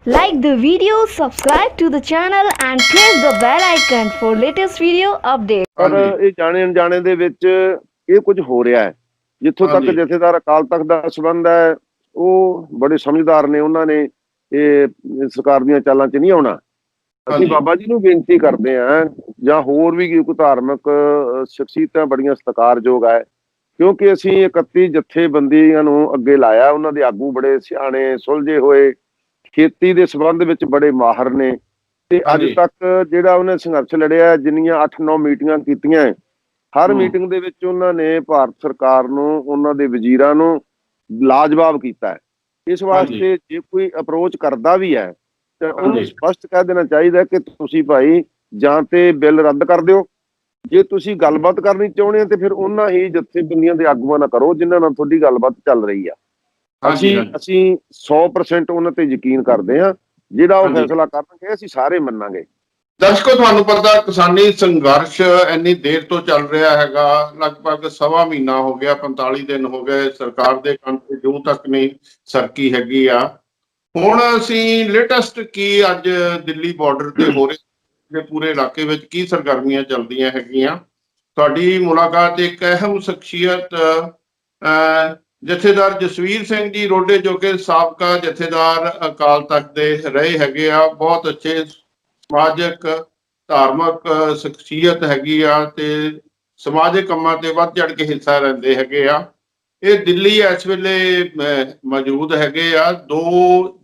Like the video, subscribe to the channel and press the bell icon for latest video updates. ਪਰ ਇਹ ਜਾਣੇ ਅਣਜਾਣੇ ਦੇ ਵਿੱਚ ਇਹ ਕੁਝ ਹੋ ਰਿਹਾ ਹੈ। ਜਿੱਥੋਂ ਤੱਕ ਜਥੇਦਾਰ ਅਕਾਲ ਤਖਤ ਦਾ ਸੰਬੰਧ ਹੈ, ਉਹ ਬੜੇ ਸਮਝਦਾਰ ਨੇ, ਉਹਨਾਂ ਨੇ ਇਹ ਸਰਕਾਰ ਦੀਆਂ ਚਾਲਾਂ 'ਚ ਨਹੀਂ ਆਉਣਾ। ਅਸੀਂ ਬਾਬਾ ਜੀ ਨੂੰ ਬੇਨਤੀ ਕਰਦੇ ਹਾਂ, ਜਾਂ ਹੋਰ ਵੀ ਕੋਈ ਧਾਰਮਿਕ ਸ਼ਖਸੀਅਤਾਂ ਬੜੀਆਂ ਸਤਿਕਾਰਯੋਗ ਹੈ, ਕਿਉਂਕਿ ਅਸੀਂ 31 ਜਥੇਬੰਦੀਆਂ ਨੂੰ ਅੱਗੇ ਲਾਇਆ। ਉਹਨਾਂ ਦੇ ਆਗੂ ਬੜੇ ਸਿਆਣੇ ਸੁਲਝੇ ਹੋਏ, ਖੇਤੀ ਦੇ ਸੰਬੰਧ ਵਿੱਚ ਬੜੇ ਮਾਹਰ ਨੇ, ਤੇ ਅੱਜ ਤੱਕ ਜਿਹੜਾ ਉਹਨੇ ਸੰਘਰਸ਼ ਲੜਿਆ, ਜਿੰਨੀਆਂ 8-9 ਮੀਟਿੰਗਾਂ ਕੀਤੀਆਂ, ਹਰ ਮੀਟਿੰਗ ਦੇ ਵਿੱਚ ਉਹਨਾਂ ਨੇ ਭਾਰਤ ਸਰਕਾਰ ਨੂੰ, ਉਹਨਾਂ ਦੇ ਵਜ਼ੀਰਾਂ ਨੂੰ ਲਾਜਵਾਬ ਕੀਤਾ ਹੈ। ਇਸ ਵਾਸਤੇ ਜੇ ਕੋਈ ਅਪਰੋਚ ਕਰਦਾ ਵੀ ਹੈ ਤਾਂ ਉਹਨੂੰ ਸਪਸ਼ਟ ਕਹਿ ਦੇਣਾ ਚਾਹੀਦਾ ਕਿ ਤੁਸੀਂ ਭਾਈ ਜਾਂ ਤੇ ਬਿੱਲ ਰੱਦ ਕਰ ਦਿਓ, ਜੇ ਤੁਸੀਂ ਗੱਲਬਾਤ ਕਰਨੀ ਚਾਹੁੰਦੇ ਹੋ ਤੇ ਫਿਰ ਉਹਨਾਂ ਹੀ ਜਥੇਬੰਦੀਆਂ ਦੇ ਆਗੂਆਂ ਨਾਲ ਕਰੋ ਜਿਨ੍ਹਾਂ ਨਾਲ ਤੁਹਾਡੀ ਗੱਲਬਾਤ ਚੱਲ ਰਹੀ ਆ। ਅਸੀਂ 100% ਉਹਨਾਂ ਤੇ ਯਕੀਨ ਕਰਦੇ ਹਾਂ, ਜਿਹੜਾ ਉਹ ਫੈਸਲਾ ਕਰਨਗੇ ਅਸੀਂ ਸਾਰੇ ਮੰਨਾਂਗੇ। ਦਰਸ਼ਕੋ, ਤੁਹਾਨੂੰ ਪਤਾ ਕਿਸਾਨੀ ਸੰਘਰਸ਼ ਇੰਨੀ ਦੇਰ ਤੋਂ ਚੱਲ ਰਿਹਾ ਹੈਗਾ, ਲਗਭਗ 1.25 ਮਹੀਨਾ ਹੋ ਗਿਆ, 45 ਦਿਨ ਹੋ ਗਏ, ਸਰਕਾਰ ਦੇ ਕੰਨ ਤੇ ਜੂੰ ਤੱਕ ਨਹੀਂ ਸਰਕੀ ਹੈਗੀ ਆ। ਹੁਣ ਅਸੀਂ ਲੇਟੈਸਟ ਕੀ ਅੱਜ ਦਿੱਲੀ ਬਾਰਡਰ ਤੇ ਹੋ ਰਹੇ ਪੂਰੇ ਇਲਾਕੇ ਵਿੱਚ ਕੀ ਸਰਗਰਮੀਆਂ ਚੱਲਦੀਆਂ ਹੈਗੀਆਂ, ਤੁਹਾਡੀ ਮੁਲਾਕਾਤ ਇੱਕ ਅਹਿਮ ਸ਼ਖਸੀਅਤ ਜਥੇਦਾਰ ਜਸਵੀਰ ਸਿੰਘ ਜੀ ਰੋਡੇ, ਜੋ ਕਿ ਸਾਬਕਾ ਜਥੇਦਾਰ ਅਕਾਲ ਤਖਤ ਦੇ ਰਹੇ ਹੈਗੇ ਆ, ਬਹੁਤ ਅੱਛੇ ਸਮਾਜਿਕ ਧਾਰਮਿਕ ਸ਼ਖਸੀਅਤ ਹੈਗੀ ਆ ਤੇ ਸਮਾਜਿਕ ਕੰਮਾਂ ਤੇ ਵੱਧ ਚੜ ਕੇ ਹਿੱਸਾ ਲੈਂਦੇ ਹੈਗੇ ਆ। ਇਹ ਦਿੱਲੀ ਇਸ ਵੇਲੇ ਮੌਜੂਦ ਹੈਗੇ ਆ। 2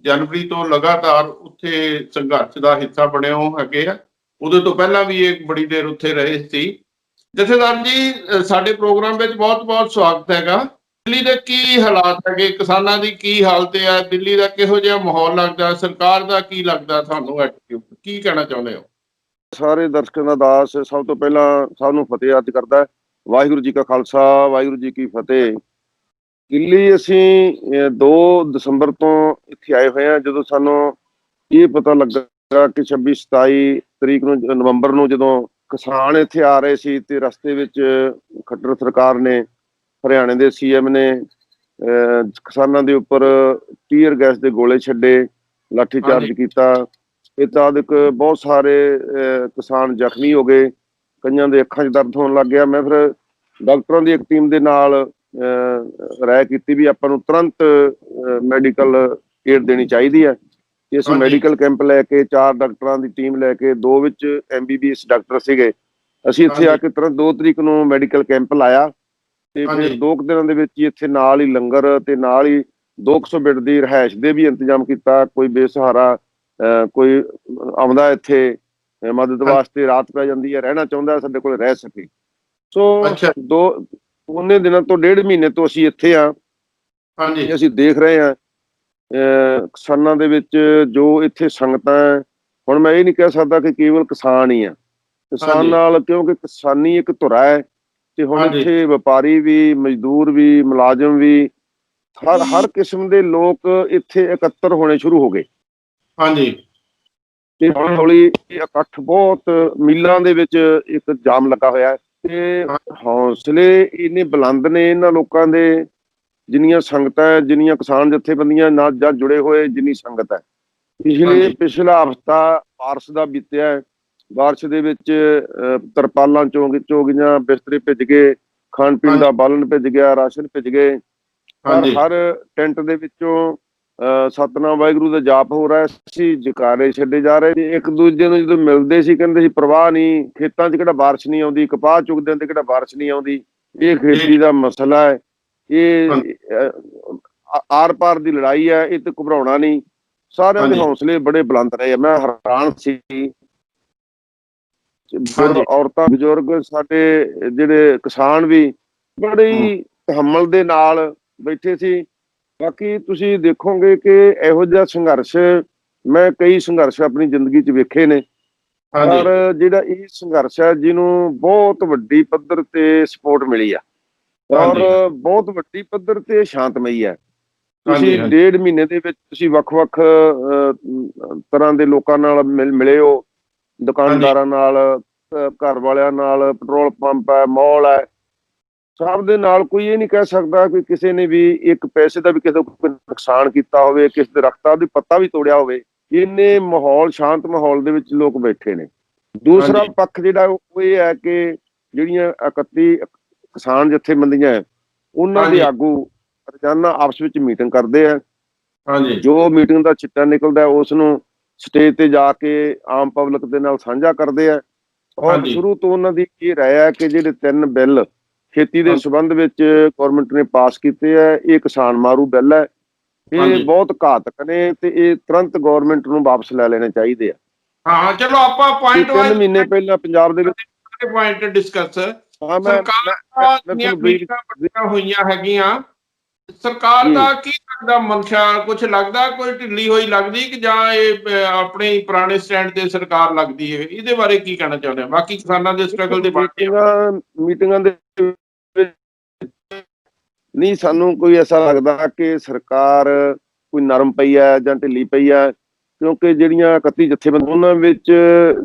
ਜਨਵਰੀ ਤੋਂ ਲਗਾਤਾਰ ਉੱਥੇ ਸੰਘਰਸ਼ ਦਾ ਹਿੱਸਾ ਬਣੇ ਹੈਗੇ ਆ। ਉਹਦੇ ਤੋਂ ਪਹਿਲਾਂ ਵੀ ਇਹ ਬੜੀ ਦੇਰ ਉੱਥੇ ਰਹੇ ਸੀ। ਜਥੇਦਾਰ ਜੀ, ਸਾਡੇ ਪ੍ਰੋਗਰਾਮ ਵਿੱਚ ਬਹੁਤ ਬਹੁਤ ਸਵਾਗਤ ਹੈਗਾ। ਦਿੱਲੀ ਦੇ ਕੀ ਹਾਲਾਤ ਹੈਗੇ, ਕਿਸਾਨਾਂ ਦੀ ਕੀ ਹਾਲਤ ਹੈ, ਦਿੱਲੀ ਦਾ ਕਿਹੋ ਜਿਹਾ ਮਾਹੌਲ ਲੱਗਦਾ, ਸਰਕਾਰ ਦਾ ਕੀ ਲੱਗਦਾ ਤੁਹਾਨੂੰ, ਐਟੀਟਿਊਡ ਕੀ ਕਹਿਣਾ ਚਾਹੁੰਦੇ ਹੋ? ਸਾਰੇ ਦਰਸ਼ਕਾਂ ਦਾ ਦਾਸ ਸਭ ਤੋਂ ਪਹਿਲਾਂ ਸਭ ਨੂੰ ਫਤਿਹ ਅਰਜ਼ ਕਰਦਾ। ਵਾਹਿਗੁਰੂ ਜੀ ਕਾ ਖਾਲਸਾ, ਵਾਹਿਗੁਰੂ ਜੀ ਕੀ ਫਤਿਹ। ਦਿੱਲੀ ਅਸੀਂ 2 ਦਸੰਬਰ ਤੋਂ ਇੱਥੇ ਆਏ ਹੋਏ ਹਾਂ। ਜਦੋਂ ਸਾਨੂੰ ਇਹ ਪਤਾ ਲੱਗਾ ਕਿ 26-27 ਤਰੀਕ ਨੂੰ, ਨਵੰਬਰ ਨੂੰ, ਜਦੋਂ ਕਿਸਾਨ ਇੱਥੇ ਆ ਰਹੇ ਸੀ ਤੇ ਰਸਤੇ ਵਿੱਚ ਖੱਟਰ ਸਰਕਾਰ ਨੇ, ਹਰਿਆਣੇ ਦੇ CM ਨੇ ਕਿਸਾਨਾਂ ਦੇ ਉੱਪਰ ਟੀਅਰ ਗੈਸ ਦੇ ਗੋਲੇ ਛੱਡੇ, ਲਾਠੀ ਚਾਰਜ ਕੀਤਾ, ਇਤਆਦਿਕ ਬਹੁਤ ਸਾਰੇ ਕਿਸਾਨ ਜ਼ਖਮੀ ਹੋ ਗਏ, ਕਈਆਂ ਦੇ ਅੱਖਾਂ 'ਚ ਦਰਦ ਹੋਣ ਲੱਗ ਗਿਆ। ਮੈਂ ਫਿਰ ਡਾਕਟਰਾਂ ਦੀ ਇੱਕ ਟੀਮ ਦੇ ਨਾਲ ਰਾਏ ਕੀਤੀ ਵੀ ਆਪਾਂ ਨੂੰ ਤੁਰੰਤ ਮੈਡੀਕਲ ਏਡ ਦੇਣੀ ਚਾਹੀਦੀ ਹੈ। ਇਸ ਮੈਡੀਕਲ ਕੈਂਪ ਲੈ ਕੇ 4 ਡਾਕਟਰਾਂ ਦੀ ਟੀਮ ਲੈ ਕੇ, 2 ਵਿੱਚ MBBS ਡਾਕਟਰ ਸੀਗੇ, ਅਸੀਂ ਇੱਥੇ ਆ ਕੇ ਤੁਰੰਤ 2 ਤਰੀਕ ਨੂੰ ਮੈਡੀਕਲ ਕੈਂਪ ਲਾਇਆ ਤੇ ਫਿਰ 2 ਦਿਨਾਂ ਦੇ ਵਿੱਚ ਹੀ ਇੱਥੇ ਨਾਲ ਹੀ ਲੰਗਰ ਤੇ ਨਾਲ ਹੀ 200 ਬੈੱਡ ਦੀ ਰਿਹਾਇਸ਼ ਦੇ ਵੀ ਇੰਤਜ਼ਾਮ ਕੀਤਾ। ਕੋਈ ਬੇਸਹਾਰਾ ਕੋਈ ਆਉਂਦਾ ਇੱਥੇ ਮਦਦ ਵਾਸਤੇ, ਰਾਤ ਪੈ ਜਾਂਦੀ ਹੈ, ਰਹਿਣਾ ਚਾਹੁੰਦਾ, ਸਾਡੇ ਕੋਲ ਰਹਿ ਸਕੇ। ਸੋ ਉਹਨੇ ਦਿਨਾਂ ਤੋਂ 1.5 ਮਹੀਨੇ ਤੋਂ ਅਸੀਂ ਇੱਥੇ ਆ। ਅਸੀਂ ਦੇਖ ਰਹੇ ਹਾਂ ਕਿਸਾਨਾਂ ਦੇ ਵਿੱਚ ਜੋ ਇੱਥੇ ਸੰਗਤਾਂ ਹੈ। ਹੁਣ ਮੈਂ ਇਹ ਨਹੀਂ ਕਹਿ ਸਕਦਾ ਕਿ ਕੇਵਲ ਕਿਸਾਨ ਹੀ ਆ, ਕਿਸਾਨ ਨਾਲ, ਕਿਉਂਕਿ ਕਿਸਾਨੀ ਇੱਕ ਧੁਰਾ ਹੈ ਤੇ ਹੁਣ ਇੱਥੇ ਵਪਾਰੀ ਵੀ, ਮਜ਼ਦੂਰ ਵੀ, ਮੁਲਾਜ਼ਮ ਵੀ, ਹਰ ਕਿਸਮ ਦੇ ਲੋਕ ਇੱਥੇ ਇਕੱਤਰ ਹੋਣੇ ਸ਼ੁਰੂ ਹੋ ਗਏ। ਤੇ ਹੌਲੀ ਹੌਲੀ ਇਹ ਇਕੱਠ ਬਹੁਤ ਮੀਲਾਂ ਦੇ ਵਿੱਚ ਇੱਕ ਜਾਮ ਲੱਗਾ ਹੋਇਆ ਹੈ ਤੇ ਹੌਸਲੇ ਇੰਨੇ ਬੁਲੰਦ ਨੇ ਇਹਨਾਂ ਲੋਕਾਂ ਦੇ, ਜਿੰਨੀਆਂ ਸੰਗਤਾਂ, ਜਿੰਨੀਆਂ ਕਿਸਾਨ ਜਥੇਬੰਦੀਆਂ ਨਾਲ ਜਾਂ ਜੁੜੇ ਹੋਏ, ਜਿੰਨੀ ਸੰਗਤ ਹੈ। ਪਿਛਲਾ ਹਫ਼ਤਾ ਬਾਰਿਸ਼ ਦਾ ਬੀਤਿਆ। ਬਾਰਿਸ਼ ਦੇ ਵਿੱਚ ਤਰਪਾਲਾਂ ਚੋ ਗਈਆਂ, ਬਿਸਤਰੇ ਭਿੱਜ ਗਏ, ਖਾਣ ਪੀਣ ਦਾ ਬਾਲਣ ਭਿੱਜ ਗਿਆ, ਰਾਸ਼ਨ ਭਿੱਜ ਗਏ। ਪਰ ਹਰ ਟੈਂਟ ਦੇ ਵਿੱਚੋਂ ਸਤਨਾਮ ਵਾਹਿਗੁਰੂ ਦਾ ਜਾਪ ਹੋ ਰਿਹਾ ਸੀ, ਜਕਾਰੇ ਛੱਡੇ ਜਾ ਰਹੇ। ਇੱਕ ਦੂਜੇ ਨੂੰ ਜਦੋਂ ਮਿਲਦੇ ਸੀ ਕਹਿੰਦੇ ਸੀ ਪ੍ਰਵਾਹ ਨਹੀਂ, ਖੇਤਾਂ 'ਚ ਕਿਹੜਾ ਬਾਰਿਸ਼ ਨਹੀਂ ਆਉਂਦੀ, ਕਪਾਹ ਚੁਗਦੇ ਤੇ ਕਿਹੜਾ ਬਾਰਿਸ਼ ਨਹੀਂ ਆਉਂਦੀ, ਇਹ ਖੇਤੀ ਦਾ ਮਸਲਾ ਹੈ, ਇਹ ਆਰ ਪਾਰ ਦੀ ਲੜਾਈ ਹੈ, ਇਹ ਤੇ ਘਬਰਾਉਣਾ ਨਹੀਂ। ਸਾਰਿਆਂ ਦੇ ਹੌਸਲੇ ਬੜੇ ਬੁਲੰਦ ਰਹੇ। ਮੈਂ ਹੈਰਾਨ ਸੀ। ਔਰਤਾਂ, ਬਜ਼ੁਰਗ, ਸਾਡੇ ਜਿਹੜੇ ਕਿਸਾਨ ਵੀ ਬੜੀ ਤਹੱਮਲ ਦੇ ਨਾਲ ਬੈਠੇ ਸੀ। ਬਾਕੀ ਤੁਸੀਂ ਦੇਖੋਗੇ ਕਿ ਇਹੋ ਜਿਹਾ ਸੰਘਰਸ਼ ਮੈਂ ਕਈ ਸੰਘਰਸ਼ ਆਪਣੀ ਜ਼ਿੰਦਗੀ 'ਚ ਵੇਖੇ ਨੇ, ਪਰ ਜਿਹੜਾ ਇਹ ਸੰਘਰਸ਼ ਹੈ, ਜਿਹਨੂੰ ਬਹੁਤ ਵੱਡੀ ਪੱਧਰ ਤੇ ਸਪੋਰਟ ਮਿਲੀ ਆ ਔਰ ਬਹੁਤ ਵੱਡੀ ਪੱਧਰ ਤੇ ਸ਼ਾਂਤਮਈ ਹੈ। ਤੁਸੀਂ 1.5 ਮਹੀਨੇ ਦੇ ਵਿੱਚ ਤੁਸੀਂ ਵੱਖ-ਵੱਖ ਤਰ੍ਹਾਂ ਦੇ ਲੋਕਾਂ ਨਾਲ ਮਿਲੇ ਹੋ, ਦੁਕਾਨਦਾਰਾਂ ਨਾਲ, ਘਰ ਵਾਲਿਆਂ ਨਾਲ, ਪੈਟਰੋਲ ਪੰਪ ਹੈ, ਮਾਲ ਹੈ, ਸਭ ਦੇ ਨਾਲ। ਕੋਈ ਇਹ ਨਹੀਂ ਕਹਿ ਸਕਦਾ ਕਿ ਕਿਸੇ ਨੇ ਵੀ ਇੱਕ ਪੈਸੇ ਦਾ ਵੀ ਕਿਸੇ ਕੋਈ ਨੁਕਸਾਨ ਕੀਤਾ ਹੋਵੇ, ਕਿਸੇ ਦਰਖਤਾਂ ਦੀ ਪੱਤਾ ਵੀ ਤੋੜਿਆ ਹੋਵੇ। ਇੰਨੇ ਮਾਹੌਲ ਸ਼ਾਂਤ ਮਾਹੌਲ ਦੇ ਵਿੱਚ ਲੋਕ ਬੈਠੇ ਨੇ। ਦੂਸਰਾ ਹਾਂਜੀ। ਪੱਖ ਜਿਹੜਾ ਉਹ ਇਹ ਹੈ ਕਿ ਜਿਹੜੀਆਂ 31 ਕਿਸਾਨ ਜਥੇਬੰਦੀਆਂ ਹੈ, ਉਹਨਾਂ ਦੇ ਹਾਂਜੀ। ਆਗੂ ਰੋਜ਼ਾਨਾ ਆਪਸ ਵਿੱਚ ਮੀਟਿੰਗ ਕਰਦੇ ਆ। ਹਾਂਜੀ। ਜੋ ਮੀਟਿੰਗ ਦਾ ਚਿੱਟਾ ਨਿਕਲਦਾ ਉਸ ਨੂੰ ਸਟੇਜ ਤੇ ਜਾ ਕੇ ਆਮ ਪਬਲਿਕ ਦੇ ਨਾਲ ਸਾਂਝਾ ਕਰਦੇ ਆ। ਔਰ ਹਾਂਜੀ। ਸ਼ੁਰੂ ਤੋਂ ਉਹਨਾਂ ਦੀ ਇਹ ਰਾਏ ਹੈ ਕਿ ਜਿਹੜੇ 3 ਬਿੱਲ ਖੇਤੀ ਦੇ ਹਾਂਜੀ। ਸੰਬੰਧ ਵਿੱਚ ਗਵਰਨਮੈਂਟ ਨੇ ਪਾਸ ਕੀਤੇ ਆ, ਇਹ ਕਿਸਾਨ ਮਾਰੂ ਬਿੱਲ ਹੈ, ਇਹ ਹਾਂਜੀ। ਬਹੁਤ ਘਾਤਕ ਨੇ ਤੇ ਇਹ ਤੁਰੰਤ ਗਵਰਨਮੈਂਟ ਨੂੰ ਵਾਪਸ ਲੈ ਲੈਣੇ ਚਾਹੀਦੇ ਆ। ਹਾਂ ਚਲੋ ਆਪਾਂ ਇਹ ਪੁਆਇੰਟ 3 ਮਹੀਨੇ ਪਹਿਲਾਂ ਪੰਜਾਬ ਦੇ ਵਿੱਚ ਪੁਆਇੰਟ ਡਿਸਕਸ ਹਾਂ ਸਰਕਾਰ ਦੀਆਂ ਤੁਹਾਨੂੰ ਮੀਟਿੰਗਾਂ ਵੱਡੀਆਂ ਹੋਈਆਂ ਹੈਗੀਆਂ, ਸਰਕਾਰ ਦਾ ਕੀ ਲੱਗਦਾ ਮਨਸ਼ਾ? ਕੁਝ ਲੱਗਦਾ ਕੋਈ ਢਿੱਲੀ ਹੋਈ ਲੱਗਦੀ ਕਿ ਜਾਂ ਇਹ ਆਪਣੇ ਪੁਰਾਣੇ ਸਟੈਂਡ ਤੇ ਸਰਕਾਰ ਲੱਗਦੀ ਹੈ? ਇਹਦੇ ਬਾਰੇ ਕੀ ਕਹਿਣਾ ਚਾਹੁੰਦੇ ਆ? ਬਾਕੀ ਕਿਸਾਨਾਂ ਦੇ ਸਟਰਗਲ ਦੇ ਬਾਰੇ ਮੀਟਿੰਗਾਂ ਦੇ ਵਿੱਚ ਨਹੀਂ ਸਾਨੂੰ ਕੋਈ ਐਸਾ ਲੱਗਦਾ ਕਿ ਸਰਕਾਰ ਕੋਈ ਨਰਮ ਪਈ ਹੈ ਜਾਂ ਢਿੱਲੀ ਪਈ ਹੈ, ਕਿਉਂਕਿ ਜਿਹੜੀਆਂ 31 ਜਥੇਬੰਦੀਆਂ ਉਹਨਾਂ ਵਿੱਚ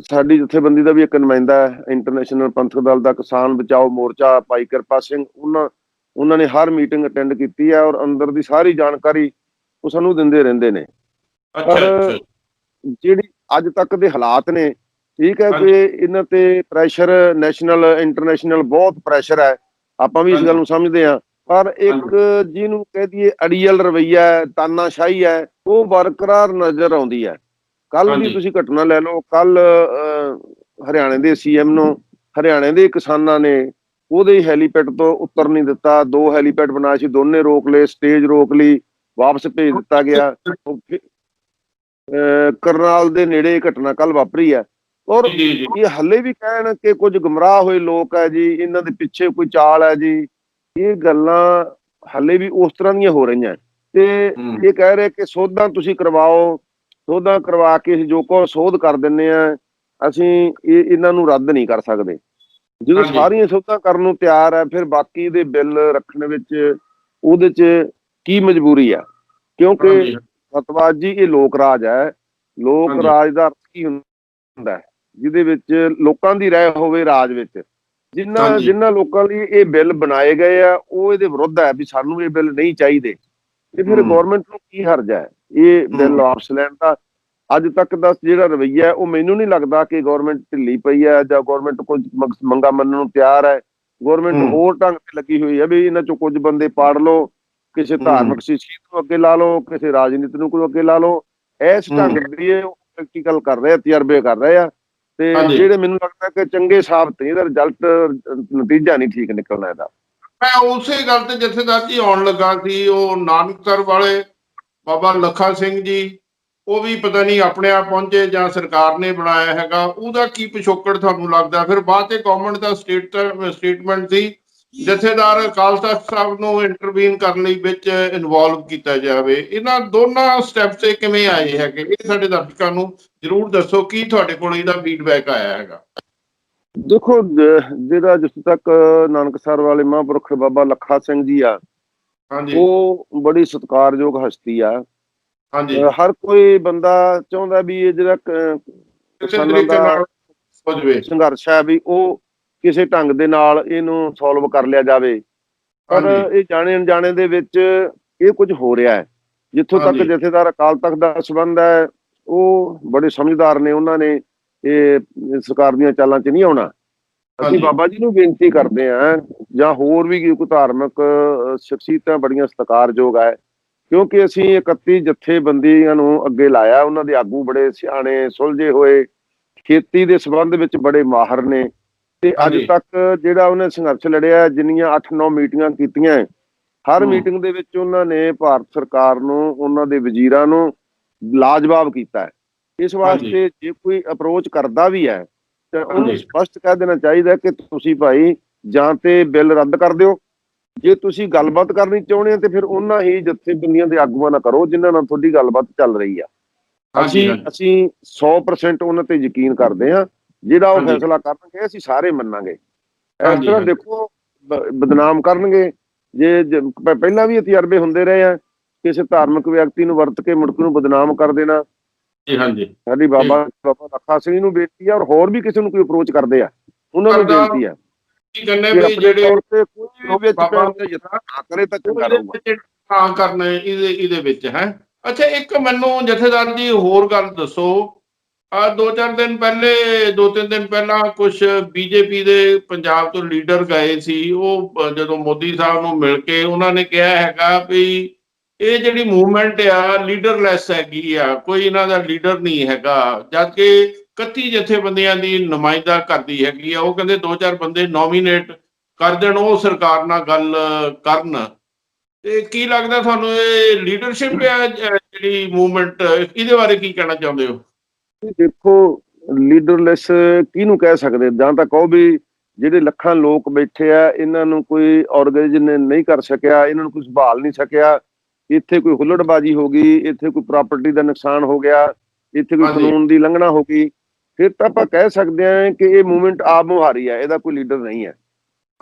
ਸਾਡੀ ਜਥੇਬੰਦੀ ਦਾ ਵੀ ਇੱਕ ਨੁਮਾਇੰਦਾ ਹੈ, ਇੰਟਰਨੈਸ਼ਨਲ ਪੰਥਕ ਦਲ ਦਾ ਕਿਸਾਨ ਬਚਾਓ ਮੋਰਚਾ ਭਾਈ ਕਿਰਪਾ ਸਿੰਘ, ਉਹਨਾਂ ਨੇ ਹਰ ਮੀਟਿੰਗ ਅਟੈਂਡ ਕੀਤੀ ਹੈ ਔਰ ਅੰਦਰ ਦੀ ਸਾਰੀ ਜਾਣਕਾਰੀ ਉਹ ਸਾਨੂੰ ਦਿੰਦੇ ਰਹਿੰਦੇ ਨੇ। ਪਰ ਜਿਹੜੀ ਅੱਜ ਤੱਕ ਦੇ ਹਾਲਾਤ ਨੇ, ਠੀਕ ਹੈ ਕਿ ਇਹਨਾਂ ਤੇ ਪ੍ਰੈਸ਼ਰ ਨੈਸ਼ਨਲ ਇੰਟਰਨੈਸ਼ਨਲ ਬਹੁਤ ਪ੍ਰੈਸ਼ਰ ਹੈ, ਆਪਾਂ ਵੀ ਇਸ ਗੱਲ ਨੂੰ ਸਮਝਦੇ ਹਾਂ, ਪਰ ਇੱਕ ਜਿਹਨੂੰ ਕਹਿ ਦਈਏ ਅੜੀਅਲ ਰਵੱਈਆ ਹੈ, ਤਾਨਾਸ਼ਾਹੀ ਹੈ, ਉਹ ਬਰਕਰਾਰ ਨਜ਼ਰ ਆਉਂਦੀ ਹੈ। ਕੱਲ ਦੀ ਤੁਸੀਂ ਘਟਨਾ ਲੈ ਲਓ, ਕੱਲ ਹਰਿਆਣੇ ਦੇ ਸੀਐਮ ਨੂੰ ਹਰਿਆਣੇ ਦੇ ਕਿਸਾਨਾਂ ਨੇ ਉਹਦੇ ਹੈਲੀਪੈਡ ਤੋਂ ਉੱਤਰ ਨਹੀਂ ਦਿੱਤਾ। 2 ਹੈਲੀਪੈਡ ਬਣਾਏ ਸੀ, ਦੋਨੇ ਰੋਕ ਲਏ, ਸਟੇਜ ਰੋਕ ਲਈ, ਵਾਪਸ ਭੇਜ ਦਿੱਤਾ ਗਿਆ। ਕਰਨਾਲ ਦੇ ਨੇੜੇ ਘਟਨਾ ਕੱਲ ਵਾਪਰੀ ਹੈ। ਔਰ ਇਹ ਹੱਲੇ ਵੀ ਕਹਿਣ ਕਿ ਕੁਝ ਗੁੰਮਰਾਹ ਹੋਏ ਲੋਕ ਹੈ ਜੀ, ਇਹਨਾਂ ਦੇ ਪਿੱਛੇ ਕੋਈ ਚਾਲ ਹੈ ਜੀ, ਇਹ ਗੱਲਾਂ ਹੱਲੇ ਵੀ ਉਸ ਤਰ੍ਹਾਂ ਦੀਆਂ ਹੋ ਰਹੀਆਂ। ਤੇ ਇਹ ਕਹਿ ਰਹੇ ਕਿ ਸੋਧਾਂ ਤੁਸੀਂ ਕਰਵਾਓ, ਸੋਧਾਂ ਕਰਵਾ ਕੇ ਅਸੀਂ ਜੋ ਕੁਝ ਸੋਧ ਕਰ ਦਿੰਦੇ ਆ, ਅਸੀਂ ਇਹਨਾਂ ਨੂੰ ਰੱਦ ਨਹੀਂ ਕਰ ਸਕਦੇ। ਜਦੋਂ ਸਾਰੀਆਂ ਸੋਧਾਂ ਕਰਨ ਨੂੰ ਤਿਆਰ ਹੈ, ਫਿਰ ਬਾਕੀ ਦੇ ਬਿੱਲ ਰੱਖਣ ਵਿੱਚ ਉਹਦੇ 'ਚ ਕੀ ਮਜਬੂਰੀ ਆ? ਕਿਉਂਕਿ ਸਤਵਾਜ ਜੀ ਇਹ ਲੋਕ ਰਾਜ ਹੈ। ਲੋਕ ਰਾਜ ਦਾ ਅਰਥ ਕੀ ਹੁੰਦਾ ਹੈ? ਜਿਹਦੇ ਵਿੱਚ ਲੋਕਾਂ ਦੀ ਰਾਏ ਹੋਵੇ ਰਾਜ ਵਿੱਚ। ਜਿਨ੍ਹਾਂ ਲੋਕਾਂ ਲਈ ਇਹ ਬਿੱਲ ਬਣਾਏ ਗਏ ਆ ਉਹ ਇਹਦੇ ਵਿਰੁੱਧ ਹੈ ਵੀ ਸਾਨੂੰ ਇਹ ਬਿੱਲ ਨਹੀਂ ਚਾਹੀਦੇ, ਤੇ ਫਿਰ ਗਵਰਨਮੈਂਟ ਨੂੰ ਕੀ ਹਰਜ ਹੈ ਇਹ ਬਿੱਲ ਵਾਪਸ ਲੈਣ ਦਾ? ਅੱਜ ਤੱਕ ਦਾ ਜਿਹੜਾ ਰਵੱਈਆ ਹੈ ਉਹ ਮੈਨੂੰ ਨਹੀਂ ਲੱਗਦਾ ਕਿ ਗਵਰਨਮੈਂਟ ਢਿੱਲੀ ਪਈ ਹੈ ਜਾਂ ਗਵਰਨਮੈਂਟ ਕੁਝ ਮੰਗਾ ਮੰਨਣ ਨੂੰ ਤਿਆਰ ਹੈ। ਗਵਰਨਮੈਂਟ ਹੋਰ ਢੰਗ ਤੇ ਲੱਗੀ ਹੋਈ ਹੈ ਵੀ ਇਹਨਾਂ ਚੋਂ ਕੁਝ ਬੰਦੇ ਪਾੜ ਲਓ, ਕਿਸੇ ਧਾਰਮਿਕ ਸ਼ਖਸੀਅਤ ਨੂੰ ਅੱਗੇ ਲਾ ਲਓ, ਕਿਸੇ ਰਾਜਨੀਤੀ ਨੂੰ ਕੋਈ ਅੱਗੇ ਲਾ ਲਓ। ਇਸ ਢੰਗ ਦੀ ਉਹ ਪ੍ਰੈਕਟੀਕਲ ਕਰ ਰਹੇ ਆ, ਤਜਰਬੇ ਕਰ ਰਹੇ ਆ, ਤੇ ਜਿਹੜੇ ਮੈਨੂੰ ਲੱਗਦਾ ਕਿ ਚੰਗੇ ਸਾਬਤ ਇਹਦਾ ਰਿਜ਼ਲਟ ਨਤੀਜਾ ਨਹੀਂ ਠੀਕ ਨਿਕਲਣਾ ਇਹਦਾ। ਮੈਂ ਉਸੇ ਗੱਲ ਤੇ ਜਥੇਦਾਰ ਜੀ ਆਉਣ ਲੱਗਾ ਸੀ। ਉਹ ਨਾਨਕਸਰ ਵਾਲੇ ਬਾਬਾ ਲੱਖਾ ਸਿੰਘ ਜੀ, ਉਹ ਵੀ ਪਤਾ ਨਹੀਂ ਆਪਣੇ ਆਪ ਪਹੁੰਚੇ ਜਾਂ ਸਰਕਾਰ ਨੇ ਬਣਾਇਆ ਹੈਗਾ, ਉਹਦਾ ਕੀ ਪਿਛੋਕੜ ਤੁਹਾਨੂੰ ਲੱਗਦਾ? ਫਿਰ ਬਾਅਦ ਤੇ ਗਵਰਨਮੈਂਟ ਦਾ ਸਟੇਟਮੈਂਟ ਸੀ ਜਥੇਦਾਰ ਅਕਾਲ ਤਖਤ ਸਾਹਿਬ ਨੂੰ ਇੰਟਰਵੀਨ ਕਰਨ ਲਈ ਵਿੱਚ ਇਨਵੋਲਵ ਕੀਤਾ ਜਾਵੇ। ਇਹਨਾਂ ਦੋਨਾਂ ਸਟੈਪ ਤੇ ਕਿਵੇਂ ਆਏ ਹੈਗੇ? ਇਹ ਸਾਡੇ ਦਰਸ਼ਕਾਂ ਨੂੰ ਜ਼ਰੂਰ ਦੱਸੋ, ਕੀ ਤੁਹਾਡੇ ਕੋਲ ਇਹਦਾ ਫੀਡਬੈਕ ਆਇਆ ਹੈਗਾ? ਦੇਖੋ, ਜਿਹੜਾ ਜਿੱਥੇ ਤੱਕ ਨਾਨਕਸਰ ਵਾਲੇ ਮਹਾਂਪੁਰਖ ਬਾਬਾ ਲੱਖਾ ਸਿੰਘ ਜੀ ਆ, ਉਹ ਬੜੀ ਸਤਿਕਾਰਯੋਗ ਹਸਤੀ ਆ। ਹਰ ਕੋਈ ਬੰਦਾ ਚਾਹੁੰਦਾ ਵੀ ਇਹ ਜਿਹੜਾ ਕਿਸਾਨਾਂ ਦਾ ਸੰਘਰਸ਼ ਹੈ ਵੀ ਉਹ ਕਿਸੇ ਢੰਗ ਦੇ ਨਾਲ ਇਹਨੂੰ ਸੋਲਵ ਕਰ ਲਿਆ ਜਾਵੇ। ਪਰ ਇਹ ਜਾਣੇ ਅਣਜਾਣੇ ਦੇ ਵਿੱਚ ਇਹ ਕੁਝ ਹੋ ਰਿਹਾ ਹੈ। ਜਿੱਥੋਂ ਤੱਕ ਜਥੇਦਾਰ ਅਕਾਲ ਤਖਤ ਦਾ ਸੰਬੰਧ ਹੈ, ਉਹ ਬੜੇ ਸਮਝਦਾਰ ਨੇ, ਉਹਨਾਂ ਨੇ ਇਹ ਸਰਕਾਰ ਦੀਆਂ ਚਾਲਾਂ 'ਚ ਨਹੀਂ ਆਉਣਾ। ਅਸੀਂ ਬਾਬਾ ਜੀ ਨੂੰ ਬੇਨਤੀ ਕਰਦੇ ਹਾਂ, ਜਾਂ ਹੋਰ ਵੀ ਕੋਈ ਧਾਰਮਿਕ ਸ਼ਖਸੀਅਤਾਂ ਬੜੀਆਂ ਸਤਿਕਾਰਯੋਗ ਹੈ, ਕਿਉਂਕਿ ਅਸੀਂ 31 ਜਥੇਬੰਦੀਆਂ ਨੂੰ ਅੱਗੇ ਲਾਇਆ। ਉਹਨਾਂ ਦੇ ਆਗੂ ਬੜੇ ਸਿਆਣੇ ਸੁਲਝੇ ਹੋਏ, ਖੇਤੀ ਦੇ ਸੰਬੰਧ ਵਿੱਚ ਬੜੇ ਮਾਹਰ ਨੇ, ਤੇ ਅੱਜ ਤੱਕ ਜਿਹੜਾ ਉਹਨੇ ਸੰਘਰਸ਼ ਲੜਿਆ, ਜਿੰਨੀਆਂ 8-9 ਮੀਟਿੰਗਾਂ ਕੀਤੀਆਂ, ਹਰ ਮੀਟਿੰਗ ਦੇ ਵਿੱਚ ਉਹਨਾਂ ਨੇ ਭਾਰਤ ਸਰਕਾਰ ਨੂੰ, ਉਹਨਾਂ ਦੇ ਵਜ਼ੀਰਾਂ ਨੂੰ ਲਾਜਵਾਬ ਕੀਤਾ ਹੈ। ਇਸ ਵਾਸਤੇ ਜੇ ਕੋਈ ਅਪਰੋਚ ਕਰਦਾ ਵੀ ਹੈ ਤਾਂ ਉਹਨੂੰ ਸਪਸ਼ਟ ਕਹਿ ਦੇਣਾ ਚਾਹੀਦਾ ਕਿ ਤੁਸੀਂ ਭਾਈ ਜਾਂ ਤੇ ਬਿੱਲ ਰੱਦ ਕਰ ਦਿਓ, ਜੇ ਤੁਸੀਂ ਗੱਲਬਾਤ ਕਰਨੀ ਚਾਹੁੰਦੇ ਹੋ ਤੇ ਫਿਰ ਉਹਨਾਂ ਹੀ ਜਥੇਬੰਦੀਆਂ ਦੇ ਆਗੂਆਂ ਨਾਲ ਕਰੋ ਜਿਨ੍ਹਾਂ ਨਾਲ ਤੁਹਾਡੀ ਗੱਲਬਾਤ ਚੱਲ ਰਹੀ ਆ। ਅਸੀਂ 100% ਉਹਨਾਂ ਤੇ ਯਕੀਨ ਕਰਦੇ ਹਾਂ। ਜਿਹੜਾ ਉਹ ਫੈਸਲਾ ਕਰਨਗੇ ਅਸੀਂ ਸਾਰੇ ਮੰਨਾਂਗੇ। ਇਸ ਤਰ੍ਹਾਂ ਦੇਖੋ, ਬਦਨਾਮ ਕਰਨਗੇ। ਜੇ ਪਹਿਲਾਂ ਵੀ ਤਜਰਬੇ ਹੁੰਦੇ ਰਹੇ ਆ, ਕਿਸੇ ਧਾਰਮਿਕ ਵਿਅਕਤੀ ਨੂੰ ਵਰਤ ਕੇ ਮੁੜਕ ਨੂੰ ਬਦਨਾਮ ਕਰ ਦੇਣਾ। ਸਾਡੀ ਬਾਬਾ ਲੱਖਾ ਸਿੰਘ ਨੂੰ ਬੇਨਤੀ ਆ, ਔਰ ਹੋਰ ਵੀ ਕਿਸੇ ਨੂੰ ਕੋਈ ਅਪਰੋਚ ਕਰਦੇ ਆ ਉਹਨਾਂ ਨੂੰ ਬੇਨਤੀ ਆ ਇਹਦੇ ਵਿੱਚ ਹੈ ਅੱਛਾ, ਇੱਕ ਮੈਨੂੰ ਜਥੇਦਾਰ ਜੀ ਹੋਰ ਗੱਲ ਦੱਸੋ। ਆ 2-3 ਦਿਨ ਪਹਿਲਾਂ ਕੁਝ ਬੀਜੇਪੀ ਦੇ ਪੰਜਾਬ ਤੋਂ ਲੀਡਰ ਗਏ ਸੀ। ਉਹ ਜਦੋਂ ਮੋਦੀ ਸਾਹਿਬ ਨੂੰ ਮਿਲ ਕੇ ਉਹਨਾਂ ਨੇ ਕਿਹਾ ਹੈਗਾ ਵੀ ਇਹ ਜਿਹੜੀ ਮੂਵਮੈਂਟ ਆ ਲੀਡਰਲੈਸ ਹੈਗੀ ਆ, ਕੋਈ ਇਹਨਾਂ ਦਾ ਲੀਡਰ ਨਹੀਂ ਹੈਗਾ, ਜਦ ਕਿ 31 ਜਥੇਬੰਦੀਆਂ ਦੀ ਨੁਮਾਇੰਦਾ ਕਰਦੀ ਹੈਗੀ ਆ। ਉਹ ਕਹਿੰਦੇ 2-4 ਬੰਦੇ ਨੋਮੀਨੇਟ ਕਰ ਦੇਣ, ਉਹ ਸਰਕਾਰ ਨਾਲ ਗੱਲ ਕਰਨ। ਤੇ ਕੀ ਲੱਗਦਾ ਤੁਹਾਨੂੰ, ਇਹ ਲੀਡਰਸ਼ਿਪ ਆ ਜਿਹੜੀ ਮੂਵਮੈਂਟ, ਇਹਦੇ ਬਾਰੇ ਕੀ ਕਹਿਣਾ ਚਾਹੁੰਦੇ ਹੋ? ਦੇਖੋ, ਲੀਡਰਲੈਸ ਕਿਹਨੂੰ ਕਹਿ ਸਕਦੇ? ਜਾਂ ਤਾਂ ਕਹੋ ਵੀ ਜਿਹੜੇ ਲੱਖਾਂ ਲੋਕ ਬੈਠੇ ਆ ਇਹਨਾਂ ਨੂੰ ਕੋਈ ਆਰਗੇਨਾਈਜੇਸ਼ਨ ਨਹੀਂ ਕਰ ਸਕਿਆ, ਇਹਨਾਂ ਨੂੰ ਕੋਈ ਸੰਭਾਲ ਨਹੀਂ ਸਕਿਆ, ਇੱਥੇ ਕੋਈ ਹੁੱਲੜਬਾਜ਼ੀ ਹੋ ਗਈ, ਇੱਥੇ ਕੋਈ ਪ੍ਰਾਪਰਟੀ ਦਾ ਨੁਕਸਾਨ ਹੋ ਗਿਆ, ਇੱਥੇ ਕੋਈ ਕਾਨੂੰਨ ਦੀ ਉਲੰਘਣਾ ਹੋ ਗਈ, ਫਿਰ ਤਾਂ ਆਪਾਂ ਕਹਿ ਸਕਦੇ ਹਾਂ ਕਿ ਇਹ ਮੂਵਮੈਂਟ ਆਪ ਮੁਹਾਰੀ ਹੈ, ਇਹਦਾ ਕੋਈ ਲੀਡਰ ਨਹੀਂ ਹੈ।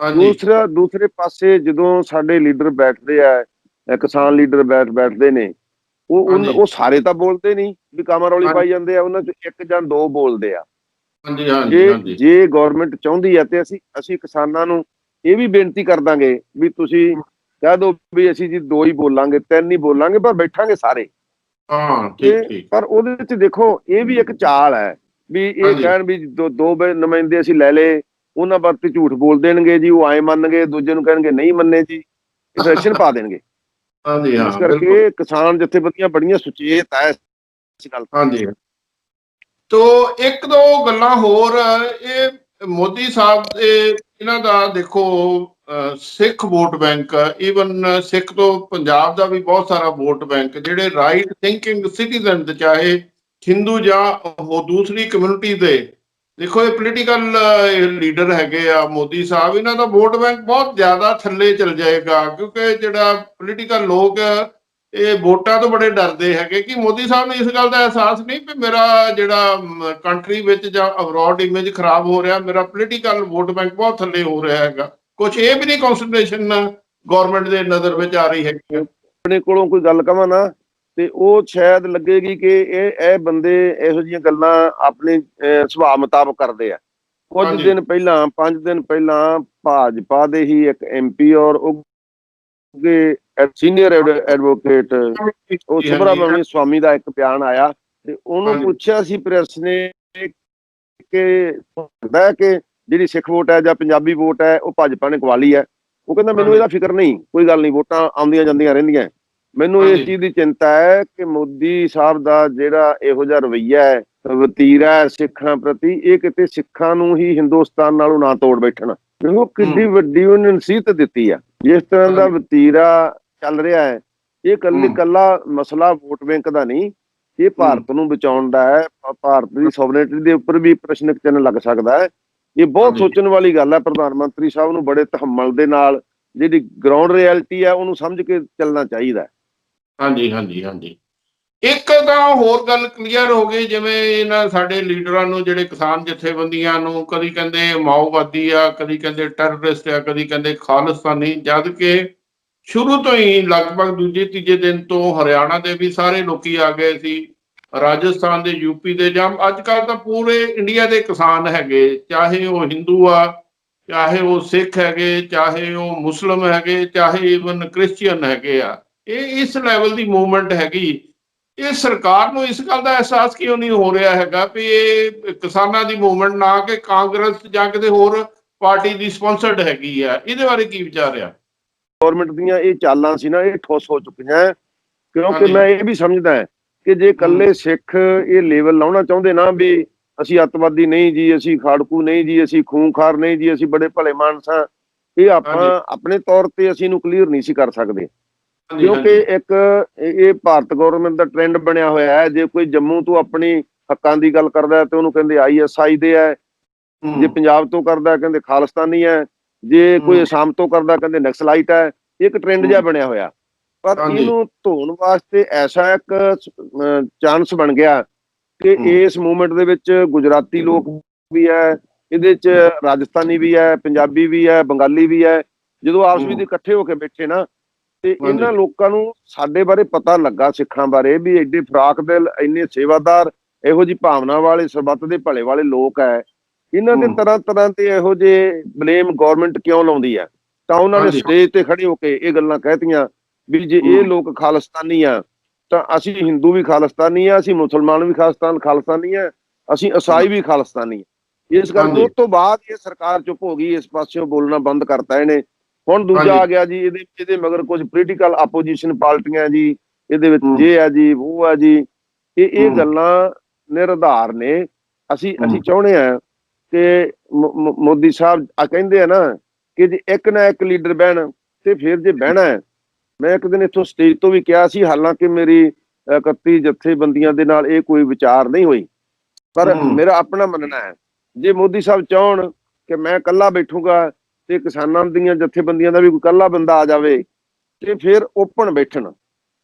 ਦੂਸਰੇ ਪਾਸੇ ਜਦੋਂ ਸਾਡੇ ਲੀਡਰ ਬੈਠਦੇ ਆ, ਕਿਸਾਨ ਲੀਡਰ ਬੈਠਦੇ ਨੇ, ਉਹ ਸਾਰੇ ਤਾਂ ਬੋਲਦੇ ਨਹੀਂ ਵੀ ਕਾਮਾਰੌਲੀ ਪਾਈ ਜਾਂਦੇ ਆ, ਉਹਨਾਂ ਚ 1 ਜਾਂ 2 ਬੋਲਦੇ ਆ। ਜੇ ਗਵਰਨਮੈਂਟ ਚਾਹੁੰਦੀ ਹੈ ਤੇ ਅਸੀਂ ਕਿਸਾਨਾਂ ਨੂੰ ਇਹ ਵੀ ਬੇਨਤੀ ਕਰ ਦਾਂਗੇ ਵੀ ਤੁਸੀਂ ਕਹਿ ਦੋ ਵੀ ਅਸੀਂ ਜੀ 2 ਹੀ ਬੋਲਾਂਗੇ, 3 ਨਹੀਂ ਬੋਲਾਂਗੇ, ਪਰ ਬੈਠਾਂਗੇ ਸਾਰੇ। ਪਰ ਉਹਦੇ ਵਿੱਚ ਦੇਖੋ ਇਹ ਵੀ ਇੱਕ ਚਾਲ ਹੈ ਵੀ ਇਹ ਕਹਿਣ ਵੀ 2 ਨੁਮਾਇੰਦੇ ਅਸੀਂ ਲੈ ਲਏ, ਉਹਨਾਂ ਬਾਰੇ ਝੂਠ ਬੋਲ ਦੇਣਗੇ ਜੀ, ਉਹ ਆਏ ਮੰਨਣਗੇ, ਦੂਜੇ ਨੂੰ ਕਹਿਣਗੇ ਨਹੀਂ ਮੰਨੇ ਜੀ, ਇਲੈਕਸ਼ਨ ਪਾ ਦੇਣਗੇ। ਇਸ ਕਰਕੇ ਕਿਸਾਨ ਜਥੇਬੰਦੀਆਂ ਬੜੀਆਂ ਸੁਚੇਤ ਹੈ ਇਸ ਗੱਲ। ਹਾਂਜੀ, ਤੋ 1-2 ਗੱਲਾਂ ਹੋਰ। ਇਹ ਮੋਦੀ ਸਾਹਿਬ ਇਹਨਾਂ ਦਾ ਦੇਖੋ ਸਿੱਖ ਵੋਟ ਬੈਂਕ, ਈਵਨ ਸਿੱਖ ਤੋਂ ਪੰਜਾਬ ਦਾ ਵੀ ਬਹੁਤ ਸਾਰਾ ਵੋਟ ਬੈਂਕ, ਜਿਹੜੇ ਰਾਈਟ ਥਿੰਕਿੰਗ ਸਿਟੀਜ਼ਨ, ਚਾਹੇ ਹਿੰਦੂ ਜਾਂ ਉਹ ਦੂਸਰੀ ਕਮਿਊਨਿਟੀ ਦੇ, ਦੇਖੋ ਇਹ ਪੋਲੀਟੀਕਲ ਲੀਡਰ ਹੈਗੇ ਆ ਮੋਦੀ ਸਾਹਿਬ, ਇਹਨਾਂ ਦਾ ਵੋਟ ਬੈਂਕ ਬਹੁਤ ਜ਼ਿਆਦਾ ਥੱਲੇ ਚਲ ਜਾਏਗਾ, ਕਿਉਂਕਿ ਜਿਹੜਾ ਪੋਲੀਟੀਕਲ ਲੋਕ ਇਹ ਵੋਟਾਂ ਤੋਂ ਬੜੇ ਡਰਦੇ ਹੈਗੇ ਕਿ ਮੋਦੀ ਸਾਹਿਬ ਨੂੰ ਇਸ ਗੱਲ ਦਾ ਅਹਿਸਾਸ ਨਹੀਂ ਵੀ ਮੇਰਾ ਜਿਹੜਾ ਕੰਟਰੀ ਵਿੱਚ ਜਾਂ ਅਬਰੋਡ ਇਮੇਜ ਖਰਾਬ ਹੋ ਰਿਹਾ, ਮੇਰਾ ਪੋਲੀਟੀਕਲ ਵੋਟ ਬੈਂਕ ਬਹੁਤ ਥੱਲੇ ਹੋ ਰਿਹਾ ਹੈਗਾ। ਕੁਛ ਇਹ ਵੀ ਨਹੀਂ ਕੰਸੀਡਰੇਸ਼ਨ ਗਵਰਨਮੈਂਟ ਦੇ ਨਜ਼ਰ ਵਿੱਚ ਆ ਰਹੀ ਹੈਗੀ। ਆਪਣੇ ਕੋਲੋਂ ਕੋਈ ਗੱਲ ਕਵਾਂ ਨਾ ਤੇ ਉਹ ਸ਼ਾਇਦ ਲੱਗੇਗੀ ਕਿ ਇਹ ਬੰਦੇ ਇਹੋ ਜਿਹੀਆਂ ਗੱਲਾਂ ਆਪਣੇ ਸੁਭਾਅ ਮੁਤਾਬਕ ਕਰਦੇ ਆ। ਕੁਝ ਦਿਨ ਪਹਿਲਾਂ 5 ਦਿਨ ਪਹਿਲਾਂ ਭਾਜਪਾ ਦੇ ਹੀ ਇੱਕ MP ਔਰ ਸੀਨੀਅਰ ਐਡਵੋਕੇਟ ਉਹ ਸੁਬਰਾਮਣੀਅਮ ਸਵਾਮੀ ਦਾ ਇੱਕ ਬਿਆਨ ਆਇਆ ਤੇ ਉਹਨੂੰ ਪੁੱਛਿਆ ਸੀ ਪ੍ਰੈਸ ਨੇ ਕਿ ਜਿਹੜੀ ਸਿੱਖ ਵੋਟ ਹੈ ਜਾਂ ਪੰਜਾਬੀ ਵੋਟ ਹੈ ਉਹ ਭਾਜਪਾ ਨੇ ਗਵਾ ਲਈ ਹੈ। ਉਹ ਕਹਿੰਦਾ ਮੈਨੂੰ ਇਹਦਾ ਫਿਕਰ ਨਹੀਂ, ਕੋਈ ਗੱਲ ਨਹੀਂ, ਵੋਟਾਂ ਆਉਂਦੀਆਂ ਜਾਂਦੀਆਂ ਰਹਿੰਦੀਆਂ, ਮੈਨੂੰ ਇਸ ਚੀਜ਼ ਦੀ ਚਿੰਤਾ ਹੈ ਕਿ ਮੋਦੀ ਸਾਹਿਬ ਦਾ ਜਿਹੜਾ ਇਹੋ ਜਿਹਾ ਰਵੱਈਆ ਹੈ, ਵਤੀਰਾ ਹੈ ਸਿੱਖਾਂ ਪ੍ਰਤੀ, ਇਹ ਕਿਤੇ ਸਿੱਖਾਂ ਨੂੰ ਹੀ ਹਿੰਦੁਸਤਾਨ ਨਾਲੋਂ ਨਾ ਤੋੜ ਬੈਠਣ। ਦੇਖੋ ਕਿੰਨੀ ਵੱਡੀ ਉਹਨੇ ਨਸੀਹਤ ਦਿੱਤੀ ਆ। ਜਿਸ ਤਰ੍ਹਾਂ ਦਾ ਵਤੀਰਾ ਚੱਲ ਰਿਹਾ ਹੈ, ਇਹ ਇਕੱਲਾ ਮਸਲਾ ਵੋਟ ਬੈਂਕ ਦਾ ਨਹੀਂ, ਇਹ ਭਾਰਤ ਨੂੰ ਬਚਾਉਣ ਦਾ ਹੈ, ਭਾਰਤ ਦੀ ਸੋਵਰੇਨਿਟੀ ਦੇ ਉੱਪਰ ਵੀ ਪ੍ਰਸ਼ਨ ਚਿੰਨ੍ਹ ਲੱਗ ਸਕਦਾ ਹੈ। ਇਹ ਬਹੁਤ ਸੋਚਣ ਵਾਲੀ ਗੱਲ ਹੈ। ਪ੍ਰਧਾਨ ਮੰਤਰੀ ਸਾਹਿਬ ਨੂੰ ਬੜੇ ਤਹੱਮਲ ਦੇ ਨਾਲ ਜਿਹੜੀ ਗਰਾਊਂਡ ਰਿਐਲਿਟੀ ਹੈ ਉਹਨੂੰ ਸਮਝ ਕੇ ਚੱਲਣਾ ਚਾਹੀਦਾ ਹੈ। ਹਾਂਜੀ। ਇੱਕ ਤਾਂ ਹੋਰ ਗੱਲ ਕਲੀਅਰ ਹੋ ਗਈ, ਜਿਵੇਂ ਇਹਨਾਂ ਸਾਡੇ ਲੀਡਰਾਂ ਨੂੰ, ਜਿਹੜੇ ਕਿਸਾਨ ਜਥੇਬੰਦੀਆਂ ਨੂੰ, ਕਦੀ ਕਹਿੰਦੇ ਮਾਓਵਾਦੀ ਆ, ਕਦੀ ਕਹਿੰਦੇ ਟੈਰਰਿਸਟ ਆ, ਕਦੀ ਕਹਿੰਦੇ ਖਾਲਿਸਤਾਨੀ, ਜਦ ਕਿ ਸ਼ੁਰੂ ਤੋਂ ਹੀ ਲਗਭਗ ਦੂਜੇ-ਤੀਜੇ ਦਿਨ ਤੋਂ ਹਰਿਆਣਾ ਦੇ ਵੀ ਸਾਰੇ ਲੋਕੀ ਆ ਗਏ ਸੀ, ਰਾਜਸਥਾਨ ਦੇ, ਯੂਪੀ ਦੇ, ਜਾਂ ਅੱਜ ਕੱਲ੍ਹ ਤਾਂ ਪੂਰੇ ਇੰਡੀਆ ਦੇ ਕਿਸਾਨ ਹੈਗੇ, ਚਾਹੇ ਉਹ ਹਿੰਦੂ ਆ, ਚਾਹੇ ਉਹ ਸਿੱਖ ਹੈਗੇ, ਚਾਹੇ ਉਹ ਮੁਸਲਿਮ ਹੈਗੇ, ਚਾਹੇ ਈਵਨ ਕ੍ਰਿਸਚੀਅਨ ਹੈਗੇ ਆ। ਇਹ ਇਸ ਲੈਵਲ ਦੀ ਮੂਵਮੈਂਟ ਹੈਗੀ। ਇਹ ਸਰਕਾਰ ਨੂੰ ਇਸ ਗੱਲ ਦਾ ਅਹਿਸਾਸ ਕਿਉਂ ਨਹੀਂ ਹੋ ਰਿਹਾ ਹੈਗਾ ਵੀ ਇਹ ਕਿਸਾਨਾਂ ਦੀ ਮੂਵਮੈਂਟ ਨਾ ਕਿ ਕਾਂਗਰਸ ਜਾਂ ਕਿਤੇ ਹੋਰ ਪਾਰਟੀ ਦੀ ਸਪਾਂਸਰਡ ਹੈਗੀ ਆ? ਇਹਦੇ ਬਾਰੇ ਕੀ ਵਿਚਾਰ ਆ? ਗਵਰਨਮੈਂਟ ਦੀਆਂ ਇਹ ਚਾਲਾਂ ਸੀ ਨਾ, ਇਹ ਠੋਸ ਹੋ ਚੁੱਕੀਆਂ, ਕਿਉਂਕਿ ਮੈਂ ਇਹ ਵੀ ਸਮਝਦਾ ਕਿ ਜੇ ਇਕੱਲੇ ਸਿੱਖ ਇਹ ਲੇਬਲ ਲਾਉਣਾ ਚਾਹੁੰਦੇ ਨਾ ਵੀ ਅਸੀਂ ਅੱਤਵਾਦੀ ਨਹੀਂ ਜੀ, ਅਸੀਂ ਖਾੜਕੂ ਨਹੀਂ ਜੀ, ਅਸੀਂ ਖੂੰਖਾਰ ਨਹੀਂ ਜੀ, ਅਸੀਂ ਬੜੇ ਭਲੇ ਮਾਨਸ ਹਾਂ, ਇਹ ਆਪਾਂ ਆਪਣੇ ਤੌਰ ਤੇ ਅਸੀਂ ਇਹਨੂੰ ਕਲੀਅਰ ਨਹੀਂ ਸੀ ਕਰ ਸਕਦੇ, ਕਿਉਂਕਿ ਇੱਕ ਇਹ ਭਾਰਤ ਗਵਰਨਮੈਂਟ ਦਾ ਟ੍ਰੈਂਡ ਬਣਿਆ ਹੋਇਆ ਹੈ। ਜੇ ਕੋਈ ਜੰਮੂ ਤੋਂ ਆਪਣੀ ਹੱਕਾਂ ਦੀ ਗੱਲ ਕਰਦਾ ਤੇ ਉਹਨੂੰ ਕਹਿੰਦੇ ISI ਦੇ ਹੈ, ਜੇ ਪੰਜਾਬ ਤੋਂ ਕਰਦਾ ਕਹਿੰਦੇ ਖਾਲਿਸਤਾਨੀ ਹੈ, ਜੇ ਕੋਈ ਅਸਾਮ ਤੋਂ ਕਰਦਾ ਕਹਿੰਦੇ ਨਕਸਲਾਈਟ ਹੈ। ਇੱਕ ਟ੍ਰੈਂਡ ਜਿਹਾ ਬਣਿਆ ਹੋਇਆ, ਪਰ ਇਹਨੂੰ ਧੋਣ ਵਾਸਤੇ ਐਸਾ ਇੱਕ ਚਾਂਸ ਬਣ ਗਿਆ ਕਿ ਇਸ ਮੂਵਮੈਂਟ ਦੇ ਵਿੱਚ ਗੁਜਰਾਤੀ ਲੋਕ ਵੀ ਹੈ, ਇਹਦੇ ਚ ਰਾਜਸਥਾਨੀ ਵੀ ਹੈ, ਪੰਜਾਬੀ ਵੀ ਹੈ, ਬੰਗਾਲੀ ਵੀ ਹੈ। ਜਦੋਂ ਆਪਸ ਵਿੱਚ ਇਕੱਠੇ ਹੋ ਕੇ ਬੈਠੇ ਨਾ ਤੇ ਇਹਨਾਂ ਲੋਕਾਂ ਨੂੰ ਸਾਡੇ ਬਾਰੇ ਪਤਾ ਲੱਗਾ, ਸਿੱਖਾਂ ਬਾਰੇ, ਵੀ ਐਡੇ ਫਰਾਕ ਦਿਲ, ਇੰਨੇ ਸੇਵਾਦਾਰ, ਇਹੋ ਜਿਹੀ ਭਾਵਨਾ ਵਾਲੇ, ਸਰਬੱਤ ਦੇ ਭਲੇ ਵਾਲੇ ਲੋਕ ਹੈ। ਇਹਨਾਂ ਦੇ ਤਰ੍ਹਾਂ ਦੇ ਇਹੋ ਜਿਹੇ ਬਲੇਮ ਗਵਰਨਮੈਂਟ ਕਿਉਂ ਲਾਉਂਦੀ ਹੈ? ਤਾਂ ਉਹਨਾਂ ਨੇ ਸਟੇਜ ਤੇ ਖੜੇ ਹੋ ਕੇ ਇਹ ਗੱਲਾਂ ਕਹਿਤੀਆਂ ਵੀ ਜੇ ਇਹ ਲੋਕ ਖਾਲਿਸਤਾਨੀ ਆ ਤਾਂ ਅਸੀਂ ਹਿੰਦੂ ਵੀ ਖਾਲਿਸਤਾਨੀ ਆ, ਅਸੀਂ ਮੁਸਲਮਾਨ ਵੀ ਖਾਲਿਸਤਾਨੀ ਆ, ਅਸੀਂ ਈਸਾਈ ਵੀ ਖਾਲਿਸਤਾਨੀ ਆ। ਇਸ ਕਰਕੇ ਹਾਂਜੀ ਉਸ ਤੋਂ ਬਾਅਦ ਇਹ ਸਰਕਾਰ ਚੁੱਪ ਹੋ ਗਈ, ਇਸ ਪਾਸਿਓਂ ਬੋਲਣਾ ਬੰਦ ਕਰਤਾ ਇਹਨੇ। ਹੁਣ ਦੂਜਾ ਹਾਂਜੀ ਆ ਗਿਆ ਜੀ, ਇਹਦੇ ਮਗਰ ਕੁਝ ਪੋਲੀਟੀਕਲ ਆਪੋਜੀਸ਼ਨ ਪਾਰਟੀਆਂ ਜੀ, ਇਹਦੇ ਵਿੱਚ ਹੂੰ ਜੇ ਆ ਜੀ, ਉਹ ਆ ਜੀ, ਇਹ ਹੂੰ ਗੱਲਾਂ ਨਿਰਾਧਾਰ ਨੇ। ਅਸੀਂ ਹੂੰ ਚਾਹੁੰਦੇ ਆ ਕਿ ਮੋਦੀ ਸਾਹਿਬ ਕਹਿੰਦੇ ਆ ਨਾ ਕਿ ਜੇ ਇੱਕ ਨਾ ਇੱਕ ਲੀਡਰ ਬਹਿਣ ਤੇ ਫਿਰ ਜੇ ਬਹਿਣਾ ਹੈ। ਮੈਂ ਇੱਕ ਦਿਨ ਇੱਥੋਂ ਸਟੇਜ ਤੋਂ ਵੀ ਕਿਹਾ ਸੀ, ਹਾਲਾਂਕਿ ਮੇਰੀ 31 ਜਥੇਬੰਦੀਆਂ ਦੇ ਨਾਲ ਇਹ ਕੋਈ ਵਿਚਾਰ ਨਹੀਂ ਹੋਈ, ਪਰ ਹੂੰ ਮੇਰਾ ਆਪਣਾ ਮੰਨਣਾ ਹੈ ਜੇ ਮੋਦੀ ਸਾਹਿਬ ਚਾਹਣ ਕਿ ਮੈਂ ਇਕੱਲਾ ਬੈਠੂਗਾ ਤੇ ਕਿਸਾਨਾਂ ਦੀਆਂ ਜਥੇਬੰਦੀਆਂ ਦਾ ਵੀ ਕੋਈ ਇਕੱਲਾ ਬੰਦਾ ਆ ਜਾਵੇ ਤੇ ਫਿਰ ਓਪਨ ਬੈਠਣ,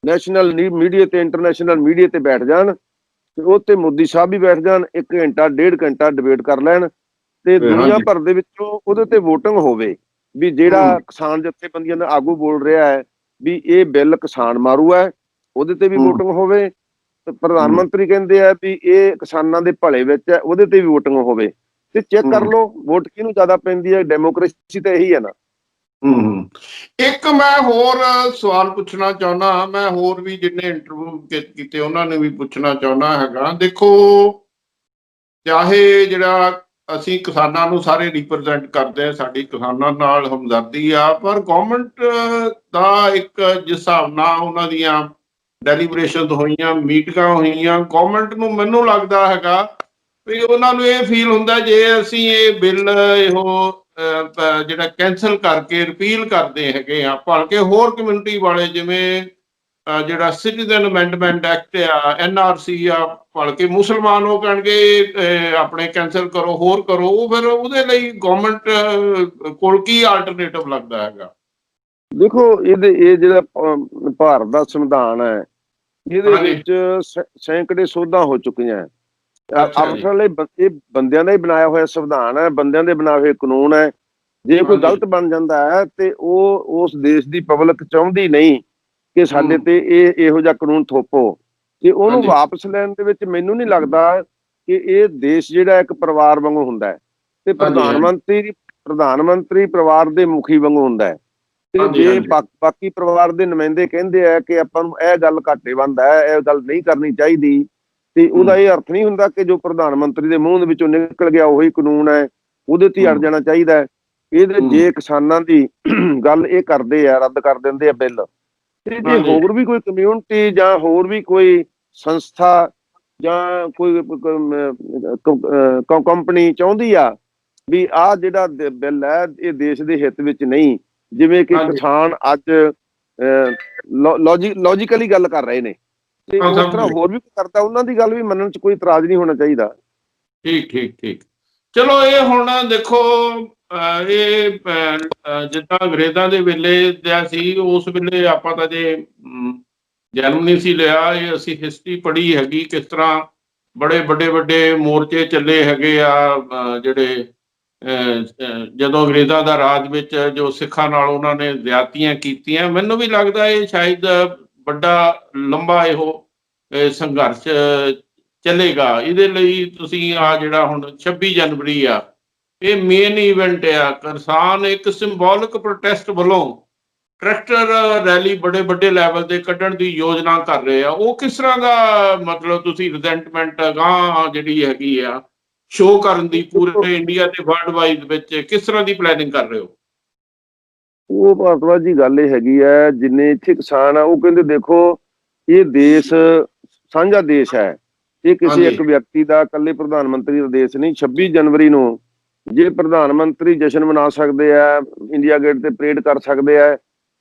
ਨੈਸ਼ਨਲ ਮੀਡੀਆ ਤੇ ਇੰਟਰਨੈਸ਼ਨਲ ਮੀਡੀਆ ਤੇ ਬੈਠ ਜਾਣ ਤੇ ਉਹ ਤੇ ਮੋਦੀ ਸਾਹਿਬ ਵੀ ਬੈਠ ਜਾਣ, 1 ਘੰਟਾ 1.5 ਘੰਟਾ ਡਿਬੇਟ ਕਰ ਲੈਣ ਤੇ ਦੁਨੀਆ ਹਾਂਜੀ ਭਰ ਦੇ ਵਿੱਚੋਂ ਉਹਦੇ ਤੇ ਵੋਟਿੰਗ ਹੋਵੇ ਵੀ ਜਿਹੜਾ ਕਿਸਾਨ ਜਥੇਬੰਦੀਆਂ ਦਾ ਆਗੂ ਬੋਲ ਰਿਹਾ ਹੈ ਵੀ ਇਹ ਬਿੱਲ ਕਿਸਾਨ ਮਾਰੂ ਹੈ, ਉਹਦੇ ਤੇ ਵੀ ਵੋਟਿੰਗ ਹੋਵੇ। ਤੇ ਪ੍ਰਧਾਨ ਮੰਤਰੀ ਕਹਿੰਦੇ ਆ ਵੀ ਇਹ ਕਿਸਾਨਾਂ ਦੇ ਭਲੇ ਵਿੱਚ ਹੈ, ਉਹਦੇ ਤੇ ਵੀ ਵੋਟਿੰਗ ਹੋਵੇ ਤੇ ਚੈੱਕ ਕਰ ਲਓ ਵੋਟ ਕਿਹਨੂੰ ਜ਼ਿਆਦਾ ਪੈਂਦੀ ਹੈ। ਡੈਮੋਕ੍ਰੇਸੀ ਤਾਂ ਇਹੀ ਹੈ ਨਾ। ਹੂੰ ਇੱਕ ਮੈਂ ਹੋਰ ਸਵਾਲ ਪੁੱਛਣਾ ਚਾਹੁੰਦਾ, ਮੈਂ ਹੋਰ ਵੀ ਜਿੰਨੇ ਇੰਟਰਵਿਊ ਕੀਤੇ ਉਹਨਾਂ ਨੇ ਵੀ ਪੁੱਛਣਾ ਚਾਹੁੰਦਾ ਹੈਗਾ। ਦੇਖੋ, ਚਾਹੇ ਜਿਹੜਾ ਅਸੀਂ ਕਿਸਾਨਾਂ ਨੂੰ ਸਾਰੇ ਰਿਪਰੈਜ਼ੈਂਟ ਕਰਦੇ ਹਾਂ, ਸਾਡੀ ਕਿਸਾਨਾਂ ਨਾਲ ਹਮਦਰਦੀ ਆ, ਪਰ ਗਵਰਨਮੈਂਟ ਦਾ ਇੱਕ ਜਿਸ ਹਿਸਾਬ ਨਾਲ ਉਹਨਾਂ ਦੀਆਂ ਡੈਲੀਬਰੇਸ਼ਨ ਹੋਈਆਂ, ਮੀਟਿੰਗਾਂ ਹੋਈਆਂ, ਗਵਰਨਮੈਂਟ ਨੂੰ ਮੈਨੂੰ ਲੱਗਦਾ ਹੈਗਾ ਵੀ ਉਹਨਾਂ ਨੂੰ ਇਹ ਫੀਲ ਹੁੰਦਾ ਜੇ ਅਸੀਂ ਇਹ ਬਿੱਲ ਇਹੋ ਜਿਹੜਾ ਕੈਂਸਲ ਕਰਕੇ ਰਿਪੀਲ ਕਰਦੇ ਹੈਗੇ ਆ, ਭਲਕੇ ਹੋਰ ਕਮਿਊਨਿਟੀ ਵਾਲੇ ਜਿਵੇਂ ਜਿਹੜਾ ਸਿਟੀਜ਼ਨ ਅਮੈਂਡਮੈਂਟ ਐਕਟ ਆ, NRC ਆ, ਭਲਕੇ ਮੁਸਲਮਾਨ ਉਹ ਕਹਿਣਗੇ ਆਪਣੇ ਕੈਂਸਲ ਕਰੋ, ਹੋਰ ਕਰੋ, ਉਹ ਫਿਰ ਉਹਦੇ ਲਈ ਗਵਰਨਮੈਂਟ ਕੋਲ ਕੀ ਆਲਟਰਨੇਟਿਵ ਲੱਗਦਾ ਹੈਗਾ? ਦੇਖੋ, ਇਹ ਜਿਹੜਾ ਭਾਰਤ ਦਾ ਸੰਵਿਧਾਨ ਹੈ ਇਹਦੇ ਹਾਂਜੀ ਵਿੱਚ ਸੈਂਕੜੇ ਸੋਧਾਂ ਹੋ ਚੁੱਕੀਆਂ। ਅੱਛਾ ਜੀ ਅਸਲ ਇਹ ਬੰਦਿਆਂ ਦਾ ਹੀ ਬਣਾਇਆ ਹੋਇਆ ਸੰਵਿਧਾਨ ਹੈ, ਬੰਦਿਆਂ ਦੇ ਬਣਾਏ ਹੋਏ ਕਾਨੂੰਨ ਹੈ। ਜੇ ਕੋਈ ਹਾਂਜੀ ਗਲਤ ਬਣ ਜਾਂਦਾ ਹੈ ਤੇ ਉਹ ਉਸ ਦੇਸ਼ ਦੀ ਪਬਲਿਕ ਚਾਹੁੰਦੀ ਨਹੀਂ ਕਿ ਸਾਡੇ ਤੇ ਇਹੋ ਜਿਹਾ ਕਾਨੂੰਨ ਥੋਪੋ, ਤੇ ਉਹਨੂੰ ਹਾਂਜੀ ਵਾਪਸ ਲੈਣ ਦੇ ਵਿੱਚ ਮੈਨੂੰ ਨਹੀਂ ਲੱਗਦਾ ਕਿ ਇਹ ਦੇਸ਼ ਜਿਹੜਾ ਇੱਕ ਪਰਿਵਾਰ ਵਾਂਗੂ ਹੁੰਦਾ ਹੈ ਤੇ ਹਾਂਜੀ ਪ੍ਰਧਾਨ ਮੰਤਰੀ ਪਰਿਵਾਰ ਦੇ ਮੁਖੀ ਵਾਂਗੂ ਹੁੰਦਾ ਹੈ। ਤੇ ਹਾਂਜੀ ਜੇ ਹਾਂਜੀ ਬਾਕੀ ਪਰਿਵਾਰ ਦੇ ਨੁਮਾਇੰਦੇ ਕਹਿੰਦੇ ਆ ਕਿ ਆਪਾਂ ਨੂੰ ਇਹ ਗੱਲ ਘਾਟੇਬੰਦ ਹੈ, ਇਹ ਗੱਲ ਨਹੀਂ ਕਰਨੀ ਚਾਹੀਦੀ, ਤੇ ਉਹਦਾ ਇਹ ਅਰਥ ਨਹੀਂ ਹੁੰਦਾ ਕਿ ਜੋ ਪ੍ਰਧਾਨ ਮੰਤਰੀ ਦੇ ਮੂੰਹ ਦੇ ਵਿੱਚੋਂ ਨਿਕਲ ਗਿਆ ਉਹੀ ਕਾਨੂੰਨ ਹੈ, ਉਹਦੇ ਤੇ ਅੜ ਜਾਣਾ ਚਾਹੀਦਾ ਹੈ। ਇਹਦੇ ਜੇ ਕਿਸਾਨਾਂ ਦੀ ਗੱਲ ਇਹ ਕਰਦੇ ਆ, ਰੱਦ ਕਰ ਦਿੰਦੇ ਆ ਬਿੱਲ, ਤੇ ਜੇ ਹਾਂਜੀ ਹੋਰ ਵੀ ਕੋਈ ਕਮਿਊਨਿਟੀ ਜਾਂ ਹੋਰ ਵੀ ਕੋਈ ਸੰਸਥਾ ਜਾਂ ਕੋਈ ਕੰਪਨੀ ਚਾਹੁੰਦੀ ਆ ਵੀ ਆਹ ਜਿਹੜਾ ਬਿੱਲ ਹੈ ਇਹ ਦੇਸ਼ ਦੇ ਹਿੱਤ ਵਿੱਚ ਨਹੀਂ, ਜਿਵੇਂ ਕਿ ਹਾਂਜੀ ਕਿਸਾਨ ਅੱਜ ਲੌਜੀਕਲੀ ਗੱਲ ਕਰ ਰਹੇ ਨੇ, ਤੇ ਹਾਂ, ਉਸ ਸਮਝ ਤਰ੍ਹਾਂ ਗਏ। ਹੋਰ ਵੀ ਕਰਦਾ ਉਹਨਾਂ ਦੀ ਗੱਲ ਵੀ ਮੰਨਣ 'ਚ ਕੋਈ ਇਤਰਾਜ਼ ਨਹੀਂ ਹੋਣਾ ਚਾਹੀਦਾ। ਠੀਕ ਠੀਕ ਠੀਕ। ਚਲੋ, ਇਹ ਹੁਣ ਦੇਖੋ, ਇਹ ਜਿੱਦਾਂ ਅੰਗਰੇਜ਼ਾਂ ਦੇ ਵੇਲੇ ਦਾ ਸੀ, ਉਸ ਵੇਲੇ ਆਪਾਂ ਤਾਂ ਜੇ ਜਨਮ ਨਹੀਂ ਸੀ ਲਿਆ, ਇਹ ਅਸੀਂ ਹਿਸਟਰੀ ਪੜ੍ਹੀ ਹੈਗੀ ਕਿਸ ਤਰ੍ਹਾਂ ਬੜੇ ਵੱਡੇ ਵੱਡੇ ਮੋਰਚੇ ਚੱਲੇ ਹੈਗੇ ਆ, ਜਿਹੜੇ ਜਦੋਂ ਅੰਗਰੇਜ਼ਾਂ ਦਾ ਰਾਜ ਵਿੱਚ ਜੋ ਸਿੱਖਾਂ ਨਾਲ ਉਹਨਾਂ ਨੇ ਜ਼ਿਆਦਤੀਆਂ ਕੀਤੀਆਂ। ਮੈਨੂੰ ਵੀ ਲੱਗਦਾ ਇਹ ਸ਼ਾਇਦ ਵੱਡਾ ਲੰਬਾ ਇਹੋ ਸੰਘਰਸ਼ ਚੱਲੇਗਾ। ਇਹਦੇ ਲਈ ਤੁਸੀਂ ਆ ਜਿਹੜਾ ਹੁਣ 26 ਜਨਵਰੀ ਆ, ਇਹ ਮੇਨ ਇਵੈਂਟ ਆ। ਕਿਸਾਨ ਇੱਕ ਸਿੰਬੋਲਿਕ ਪ੍ਰੋਟੈਸਟ ਵੱਲੋਂ ਟਰੈਕਟਰ ਰੈਲੀ ਬੜੇ ਵੱਡੇ ਲੈਵਲ ਤੇ ਕੱਢਣ ਦੀ ਯੋਜਨਾ ਕਰ ਰਹੇ ਆ। ਉਹ ਕਿਸ ਤਰ੍ਹਾਂ ਦਾ ਮਤਲਬ ਤੁਸੀਂ ਰਿਜ਼ੈਂਟਮੈਂਟ ਅਗਾਂਹ ਜਿਹੜੀ ਹੈਗੀ ਆ ਸ਼ੋਅ ਕਰਨ ਦੀ ਪੂਰੇ ਇੰਡੀਆ ਤੇ ਵਰਲਡ ਵਾਈਡ ਵਿੱਚ ਕਿਸ ਤਰ੍ਹਾਂ ਦੀ ਪਲੈਨਿੰਗ ਕਰ ਰਹੇ ਹੋ? ਉਹ ਭਾਰਤਵਾਜ ਜੀ ਗੱਲ ਇਹ ਹੈਗੀ ਹੈ, ਜਿੰਨੇ ਇੱਥੇ ਕਿਸਾਨ ਆ ਉਹ ਕਹਿੰਦੇ ਦੇਖੋ ਇਹ ਦੇਸ਼ ਸਾਂਝਾ ਦੇਸ਼ ਹੈ, ਇਹ ਕਿਸੇ ਹਾਂਜੀ ਇੱਕ ਵਿਅਕਤੀ ਦਾ, ਇਕੱਲੇ ਪ੍ਰਧਾਨ ਮੰਤਰੀ ਦਾ ਦੇਸ਼ ਨਹੀਂ। 26 ਜਨਵਰੀ ਨੂੰ ਜੇ ਪ੍ਰਧਾਨ ਮੰਤਰੀ ਜਸ਼ਨ ਮਨਾ ਸਕਦੇ ਆ, ਇੰਡੀਆ ਗੇਟ ਤੇ ਪਰੇਡ ਕਰ ਸਕਦੇ ਆ,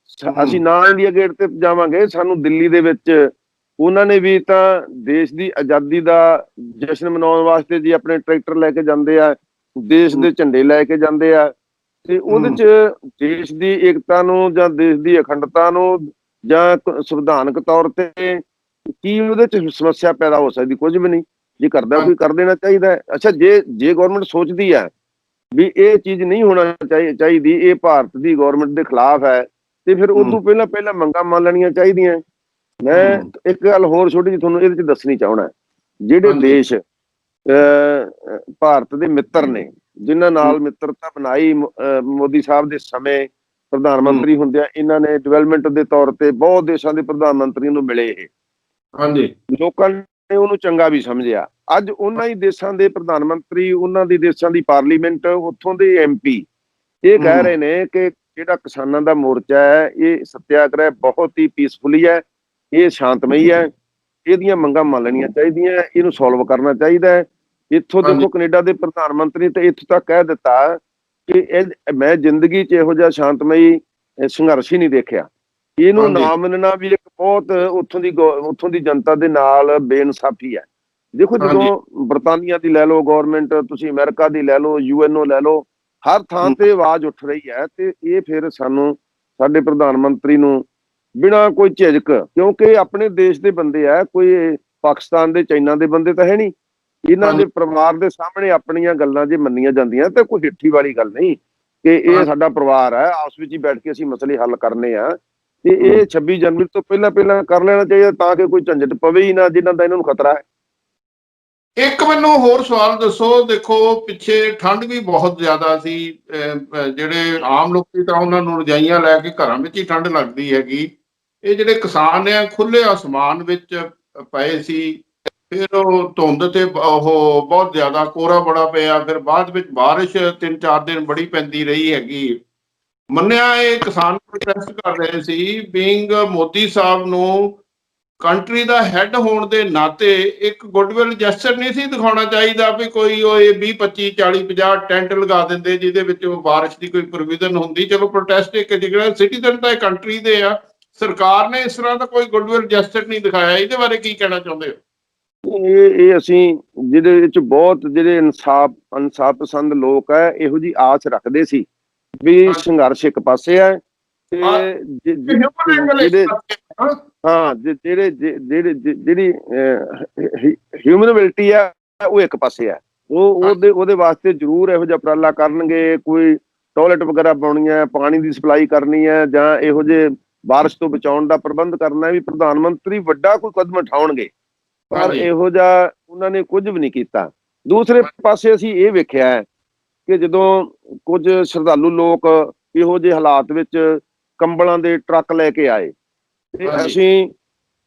ਅਸੀਂ ਨਾ ਇੰਡੀਆ ਗੇਟ ਤੇ ਜਾਵਾਂਗੇ। ਸਾਨੂੰ ਦਿੱਲੀ ਦੇ ਵਿੱਚ ਉਹਨਾਂ ਨੇ ਵੀ ਤਾਂ ਦੇਸ਼ ਦੀ ਆਜ਼ਾਦੀ ਦਾ ਜਸ਼ਨ ਮਨਾਉਣ ਵਾਸਤੇ ਜੀ ਆਪਣੇ ਟਰੈਕਟਰ ਲੈ ਕੇ ਜਾਂਦੇ ਆ, ਦੇਸ਼ ਦੇ ਝੰਡੇ ਲੈ ਕੇ ਜਾਂਦੇ ਆ, ਤੇ ਉਹਦੇ 'ਚ ਦੇਸ਼ ਦੀ ਏਕਤਾ ਨੂੰ ਜਾਂ ਦੇਸ਼ ਦੀ ਅਖੰਡਤਾ ਨੂੰ ਜਾਂ ਸੰਵਿਧਾਨਕ ਤੌਰ ਤੇ ਕੀ ਉਹਦੇ 'ਚ ਸਮੱਸਿਆ ਪੈਦਾ ਹੋ ਸਕਦੀ? ਕੁਝ ਵੀ ਨਹੀਂ। ਜੇ ਕਰਦਾ ਕੋਈ ਕਰ ਦੇਣਾ ਚਾਹੀਦਾ ਹੈ। ਅੱਛਾ, ਜੇ ਗਵਰਨਮੈਂਟ ਸੋਚਦੀ ਹੈ ਵੀ ਇਹ ਚੀਜ਼ ਨਹੀਂ ਹੋਣਾ ਚਾਹੀਦੀ, ਇਹ ਭਾਰਤ ਦੀ ਗਵਰਨਮੈਂਟ ਦੇ ਖਿਲਾਫ ਹੈ, ਤੇ ਫਿਰ ਉਦੋਂ ਪਹਿਲਾਂ ਮੰਗਾਂ ਮੰਨ ਲੈਣੀਆਂ ਚਾਹੀਦੀਆਂ। ਮੈਂ ਇੱਕ ਗੱਲ ਹੋਰ ਛੋਟੀ ਜਿਹੀ ਤੁਹਾਨੂੰ ਇਹਦੇ 'ਚ ਦੱਸਣੀ ਚਾਹੁੰਦਾ, ਜਿਹੜੇ ਦੇਸ਼ ਭਾਰਤ ਦੇ ਮਿੱਤਰ ਨੇ, ਜਿਨ੍ਹਾਂ ਨਾਲ ਮਿੱਤਰਤਾ ਬਣਾਈ ਮੋਦੀ ਸਾਹਿਬ ਦੇ ਸਮੇਂ ਪ੍ਰਧਾਨ ਮੰਤਰੀ ਹੁੰਦਿਆਂ, ਇਹਨਾਂ ਨੇ ਡਿਵੈਲਪਮੈਂਟ ਦੇ ਤੌਰ ਤੇ ਬਹੁਤ ਦੇਸ਼ਾਂ ਦੇ ਪ੍ਰਧਾਨ ਮੰਤਰੀਆਂ ਨੂੰ ਮਿਲੇ ਇਹ, ਹਾਂਜੀ ਲੋਕਾਂ ਨੇ ਉਹਨੂੰ ਚੰਗਾ ਵੀ ਸਮਝਿਆ। ਅੱਜ ਉਹਨਾਂ ਹੀ ਦੇਸ਼ਾਂ ਦੇ ਪ੍ਰਧਾਨ ਮੰਤਰੀ, ਉਹਨਾਂ ਦੀ ਦੇਸ਼ਾਂ ਦੀ ਪਾਰਲੀਮੈਂਟ, ਉੱਥੋਂ ਦੇ MP ਇਹ ਕਹਿ ਰਹੇ ਨੇ ਕਿ ਜਿਹੜਾ ਕਿਸਾਨਾਂ ਦਾ ਮੋਰਚਾ ਹੈ, ਇਹ ਸੱਤਿਆਗ੍ਰਹਿ ਬਹੁਤ ਹੀ ਪੀਸਫੁਲੀ ਹੈ, ਇਹ ਸ਼ਾਂਤਮਈ ਹੈ, ਇਹਦੀਆਂ ਮੰਗਾਂ ਮੰਨ ਲੈਣੀਆਂ ਚਾਹੀਦੀਆਂ, ਇਹਨੂੰ ਸੋਲਵ ਕਰਨਾ ਚਾਹੀਦਾ ਹੈ। ਇੱਥੋਂ ਹਾਂਜੀ ਦੇਖੋ ਕੈਨੇਡਾ ਦੇ ਪ੍ਰਧਾਨ ਮੰਤਰੀ ਤੇ ਇੱਥੋਂ ਤੱਕ ਕਹਿ ਦਿੱਤਾ ਕਿ ਮੈਂ ਜ਼ਿੰਦਗੀ 'ਚ ਇਹੋ ਜਿਹਾ ਸ਼ਾਂਤਮਈ ਸੰਘਰਸ਼ ਹੀ ਨਹੀਂ ਦੇਖਿਆ। ਇਹਨੂੰ ਹਾਂਜੀ ਨਾ ਮੰਨਣਾ ਵੀ ਇੱਕ ਬਹੁਤ ਉੱਥੋਂ ਦੀ ਜਨਤਾ ਦੇ ਨਾਲ ਬੇਇਨਸਾਫੀ ਹੈ। ਦੇਖੋ ਹਾਂਜੀ ਜਦੋਂ ਬਰਤਾਨੀਆ ਦੀ ਲੈ ਲਓ ਗੌਰਮੈਂਟ, ਤੁਸੀਂ ਅਮਰੀਕਾ ਦੀ ਲੈ ਲਓ, UNO ਲੈ ਲਓ, ਹਰ ਥਾਂ ਤੇ ਆਵਾਜ਼ ਉੱਠ ਰਹੀ ਹੈ। ਤੇ ਇਹ ਫਿਰ ਸਾਡੇ ਪ੍ਰਧਾਨ ਮੰਤਰੀ ਨੂੰ ਬਿਨਾਂ ਕੋਈ ਝਿਜਕ, ਕਿਉਂਕਿ ਆਪਣੇ ਦੇਸ਼ ਦੇ ਬੰਦੇ ਆ, ਕੋਈ ਪਾਕਿਸਤਾਨ ਦੇ ਚਾਈਨਾ ਦੇ ਬੰਦੇ ਤਾਂ ਹੈ ਨਹੀਂ। ਇਹਨਾਂ ਹਾਂਜੀ ਦੇ ਪਰਿਵਾਰ ਦੇ ਸਾਹਮਣੇ ਆਪਣੀਆਂ ਗੱਲਾਂ ਜੇ ਮੰਨੀਆਂ ਜਾਂਦੀਆਂ ਤਾਂ ਕੋਈ ਹਿੱਠੀ ਵਾਲੀ ਗੱਲ ਨਹੀਂ ਕਿ ਇਹ ਸਾਡਾ ਪਰਿਵਾਰ ਹੈ, ਆਪਸ ਵਿੱਚ ਹੀ ਬੈਠ ਕੇ ਅਸੀਂ ਮਸਲੇ ਹੱਲ ਕਰਨੇ ਆ। ਤੇ ਇਹ 26 ਜਨਵਰੀ ਤੋਂ ਪਹਿਲਾਂ ਕਰ ਲੈਣਾ ਚਾਹੀਦਾ ਤਾਂ ਕਿ ਕੋਈ ਝੰਜਟ ਪਵੇ ਹੀ ਨਾ ਜਿਨ੍ਹਾਂ ਦਾ ਇਹਨਾਂ ਨੂੰ ਖਤਰਾ ਹੈ। ਇੱਕ ਮੈਨੂੰ ਹੋਰ ਸਵਾਲ ਦੱਸੋ, ਦੇਖੋ ਪਿੱਛੇ ਠੰਡ ਵੀ ਬਹੁਤ ਜ਼ਿਆਦਾ ਸੀ, ਜਿਹੜੇ ਆਮ ਲੋਕੀ ਤਾਂ ਉਹਨਾਂ ਨੂੰ ਰਜਾਈਆਂ ਲੈ ਕੇ ਘਰਾਂ ਵਿੱਚ ਹੀ ਠੰਡ ਲੱਗਦੀ ਹੈਗੀ। ਇਹ ਜਿਹੜੇ ਕਿਸਾਨ ਨੇ ਖੁੱਲੇ ਆਸਮਾਨ ਵਿੱਚ ਪਏ ਸੀ, ਫਿਰ ਉਹ ਧੁੰਦ ਤੇ ਉਹ ਬਹੁਤ ਜ਼ਿਆਦਾ ਕੋਹਰਾ ਬੜਾ ਪਿਆ, ਫਿਰ ਬਾਅਦ ਵਿੱਚ ਬਾਰਿਸ਼ 3-4 ਦਿਨ ਬੜੀ ਪੈਂਦੀ ਰਹੀ ਹੈਗੀ। ਮੰਨਿਆ ਇਹ ਕਿਸਾਨ ਪ੍ਰੋਟੈਸਟ ਕਰ ਰਹੇ ਸੀ, ਬੀਇੰਗ ਮੋਦੀ ਸਾਹਿਬ ਨੂੰ ਕੰਟਰੀ ਦਾ ਹੈੱਡ ਹੋਣ ਦੇ ਨਾਤੇ ਇੱਕ ਗੁੱਡਵਿਲ ਜੈਸਚਰ ਨਹੀਂ ਸੀ ਦਿਖਾਉਣਾ ਚਾਹੀਦਾ ਵੀ ਕੋਈ ਉਹ 20-25-40-50 ਟੈਂਟ ਲਗਾ ਦਿੰਦੇ ਜਿਹਦੇ ਵਿੱਚ ਉਹ ਬਾਰਿਸ਼ ਦੀ ਕੋਈ ਪ੍ਰੋਵੀਜ਼ਨ ਹੁੰਦੀ। ਚਲੋ ਪ੍ਰੋਟੈਸਟ ਇੱਕ ਜਿਹੜਾ ਸਿਟੀਜ਼ਨ ਤਾਂ ਇਹ ਕੰਟਰੀ ਦੇ ਆ, ਸਰਕਾਰ ਨੇ ਇਸ ਤਰ੍ਹਾਂ ਦਾ ਕੋਈ ਗੁੱਡਵਿਲ ਜੈਸਚਰ ਨਹੀਂ ਦਿਖਾਇਆ। ਇਹਦੇ ਬਾਰੇ ਕੀ ਕਹਿਣਾ ਚਾਹੁੰਦੇ ਹੋ? ਇਹ ਅਸੀਂ ਜਿਹਦੇ ਵਿੱਚ ਬਹੁਤ ਜਿਹੜੇ ਇਨਸਾਫ ਪਸੰਦ ਲੋਕ ਹੈ, ਇਹੋ ਜੀ ਆਸ ਰੱਖਦੇ ਸੀ ਵੀ ਸੰਘਰਸ਼ ਇੱਕ ਪਾਸੇ ਹੈ ਤੇ ਜਿਹੜੇ ਜਿਹੜੀ ਹਿਊਮਨਿਟੀ ਹੈ ਉਹ ਇੱਕ ਪਾਸੇ ਹੈ। ਉਹਦੇ ਵਾਸਤੇ ਜ਼ਰੂਰ ਇਹੋ ਜਿਹਾ ਉਪਰਾਲਾ ਕਰਨਗੇ, ਕੋਈ ਟਾਇਲਟ ਵਗੈਰਾ ਬਣਾਉਣੀਆਂ, ਪਾਣੀ ਦੀ ਸਪਲਾਈ ਕਰਨੀ ਹੈ, ਜਾਂ ਇਹੋ ਜਿਹੇ ਬਾਰਿਸ਼ ਤੋਂ ਬਚਾਉਣ ਦਾ ਪ੍ਰਬੰਧ ਕਰਨਾ ਵੀ ਪ੍ਰਧਾਨ ਮੰਤਰੀ ਵੱਡਾ ਕੋਈ ਕਦਮ ਉਠਾਉਣਗੇ। ਪਰ ਇਹੋ ਜਿਹਾ ਉਹਨਾਂ ਨੇ ਕੁਝ ਵੀ ਨਹੀਂ ਕੀਤਾ। ਦੂਸਰੇ ਪਾਸੇ ਅਸੀਂ ਇਹ ਵੇਖਿਆ ਹੈ ਕਿ ਜਦੋਂ ਕੁਝ ਸ਼ਰਧਾਲੂ ਲੋਕ ਇਹੋ ਜਿਹੇ ਹਾਲਾਤ ਵਿੱਚ ਕੰਬਲਾਂ ਦੇ ਟਰੱਕ ਲੈ ਕੇ ਆਏ ਤੇ ਅਸੀਂ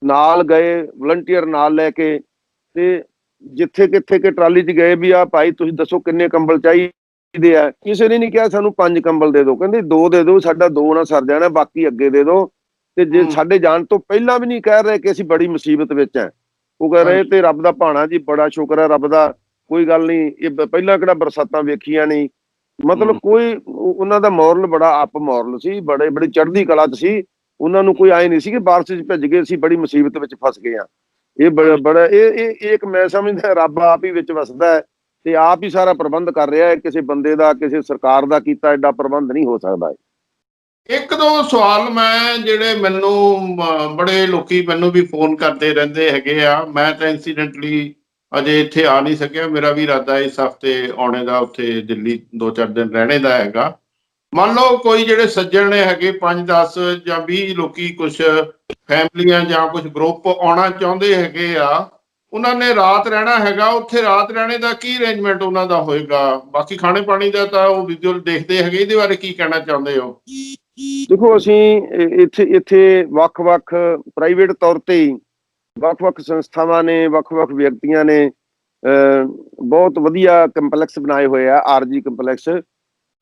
ਨਾਲ ਗਏ, ਵਲੰਟੀਅਰ ਨਾਲ ਲੈ ਕੇ, ਤੇ ਜਿੱਥੇ ਕਿੱਥੇ ਕਿ ਟਰਾਲੀ 'ਚ ਗਏ ਵੀ ਆ ਭਾਈ ਤੁਸੀਂ ਦੱਸੋ ਕਿੰਨੇ ਕੰਬਲ ਚਾਹੀਦੇ ਆ। ਕਿਸੇ ਨੇ ਨਹੀਂ ਕਿਹਾ ਸਾਨੂੰ 5 ਕੰਬਲ ਦੇ ਦਿਓ, ਕਹਿੰਦੇ 2 ਦੇ ਦਿਓ, ਸਾਡਾ 2 ਨਾਲ ਸਰ ਜਾਣਾ, ਬਾਕੀ ਅੱਗੇ ਦੇ ਦਿਓ। ਤੇ ਜੇ ਸਾਡੇ ਜਾਣ ਤੋਂ ਪਹਿਲਾਂ ਵੀ ਨਹੀਂ ਕਹਿ ਰਹੇ ਕਿ ਅਸੀਂ ਬੜੀ ਮੁਸੀਬਤ ਵਿੱਚ ਹੈ, ਉਹ ਕਹਿ ਰਹੇ ਤੇ ਰੱਬ ਦਾ ਭਾਣਾ ਜੀ, ਬੜਾ ਸ਼ੁਕਰ ਹੈ ਰੱਬ ਦਾ, ਕੋਈ ਗੱਲ ਨਹੀਂ, ਇਹ ਪਹਿਲਾਂ ਕਿਹੜਾ ਬਰਸਾਤਾਂ ਵੇਖੀਆਂ ਨਹੀਂ। ਮਤਲਬ ਕੋਈ ਉਹਨਾਂ ਦਾ ਮੋਰਲ ਬੜਾ ਅਪ ਮੋਰਲ ਸੀ, ਬੜੀ ਚੜ੍ਹਦੀ ਕਲਾ 'ਚ ਸੀ। ਉਹਨਾਂ ਨੂੰ ਕੋਈ ਆਏ ਨਹੀਂ ਸੀ ਕਿ ਬਾਰਿਸ਼ 'ਚ ਭਿੱਜ ਗਏ, ਅਸੀਂ ਬੜੀ ਮੁਸੀਬਤ ਵਿੱਚ ਫਸ ਗਏ ਆ। ਇਹ ਬੜਾ ਇਹ ਇੱਕ ਮੈਂ ਸਮਝਦਾ ਰੱਬ ਆਪ ਹੀ ਵਿੱਚ ਵਸਦਾ ਹੈ ਤੇ ਆਪ ਹੀ ਸਾਰਾ ਪ੍ਰਬੰਧ ਕਰ ਰਿਹਾ ਹੈ। ਕਿਸੇ ਬੰਦੇ ਦਾ, ਕਿਸੇ ਸਰਕਾਰ ਦਾ ਕੀਤਾ ਐਡਾ ਪ੍ਰਬੰਧ ਨਹੀਂ ਹੋ ਸਕਦਾ। ਇੱਕ ਦੋ ਸਵਾਲ ਮੈਂ ਜਿਹੜੇ ਮੈਨੂੰ ਬੜੇ ਲੋਕੀ ਮੈਨੂੰ ਵੀ ਫੋਨ ਕਰਦੇ ਰਹਿੰਦੇ ਹੈਗੇ ਆ, ਮੈਂ ਤਾਂ ਇੰਸੀਡੈਂਟਲੀ ਅਜੇ ਇੱਥੇ ਆ ਨਹੀਂ ਸਕਿਆ, ਮੇਰਾ ਵੀ ਇਰਾਦਾ ਇਸ ਹਫ਼ਤੇ ਆਉਣੇ ਦਾ, ਉੱਥੇ ਦਿੱਲੀ 2-4 ਦਿਨ ਰਹਿਣੇ ਦਾ ਹੈਗਾ। ਮੰਨ ਲਓ ਕੋਈ ਜਿਹੜੇ ਸੱਜਣ ਨੇ ਹੈਗੇ 5-10 ਜਾਂ 20 ਲੋਕੀ, ਕੁਛ ਫੈਮਲੀਆਂ ਜਾਂ ਕੁਛ ਗਰੁੱਪ ਆਉਣਾ ਚਾਹੁੰਦੇ ਹੈਗੇ ਆ, ਉਹਨਾਂ ਨੇ ਰਾਤ ਰਹਿਣਾ ਹੈਗਾ, ਉੱਥੇ ਰਾਤ ਰਹਿਣੇ ਦਾ ਕੀ ਅਰੇਂਜਮੈਂਟ ਉਹਨਾਂ ਦਾ ਹੋਏਗਾ? ਬਾਕੀ ਖਾਣੇ ਪਾਣੀ ਦਾ ਤਾਂ ਉਹ ਵਿਜ਼ੂਅਲ ਦੇਖਦੇ ਹੈਗੇ, ਇਹਦੇ ਬਾਰੇ ਕੀ ਕਹਿਣਾ ਚਾਹੁੰਦੇ ਹੋ? ਦੇਖੋ ਅਸੀਂ ਇੱਥੇ ਵੱਖ-ਵੱਖ ਪ੍ਰਾਈਵੇਟ ਤੌਰ ਤੇ ਹੀ ਵੱਖ-ਵੱਖ ਸੰਸਥਾਵਾਂ ਨੇ, ਵੱਖ-ਵੱਖ ਵਿਅਕਤੀਆਂ ਨੇ ਬਹੁਤ ਵਧੀਆ ਕੰਪਲੈਕਸ ਬਣਾਏ ਹੋਏ ਆ, RG ਕੰਪਲੈਕਸ,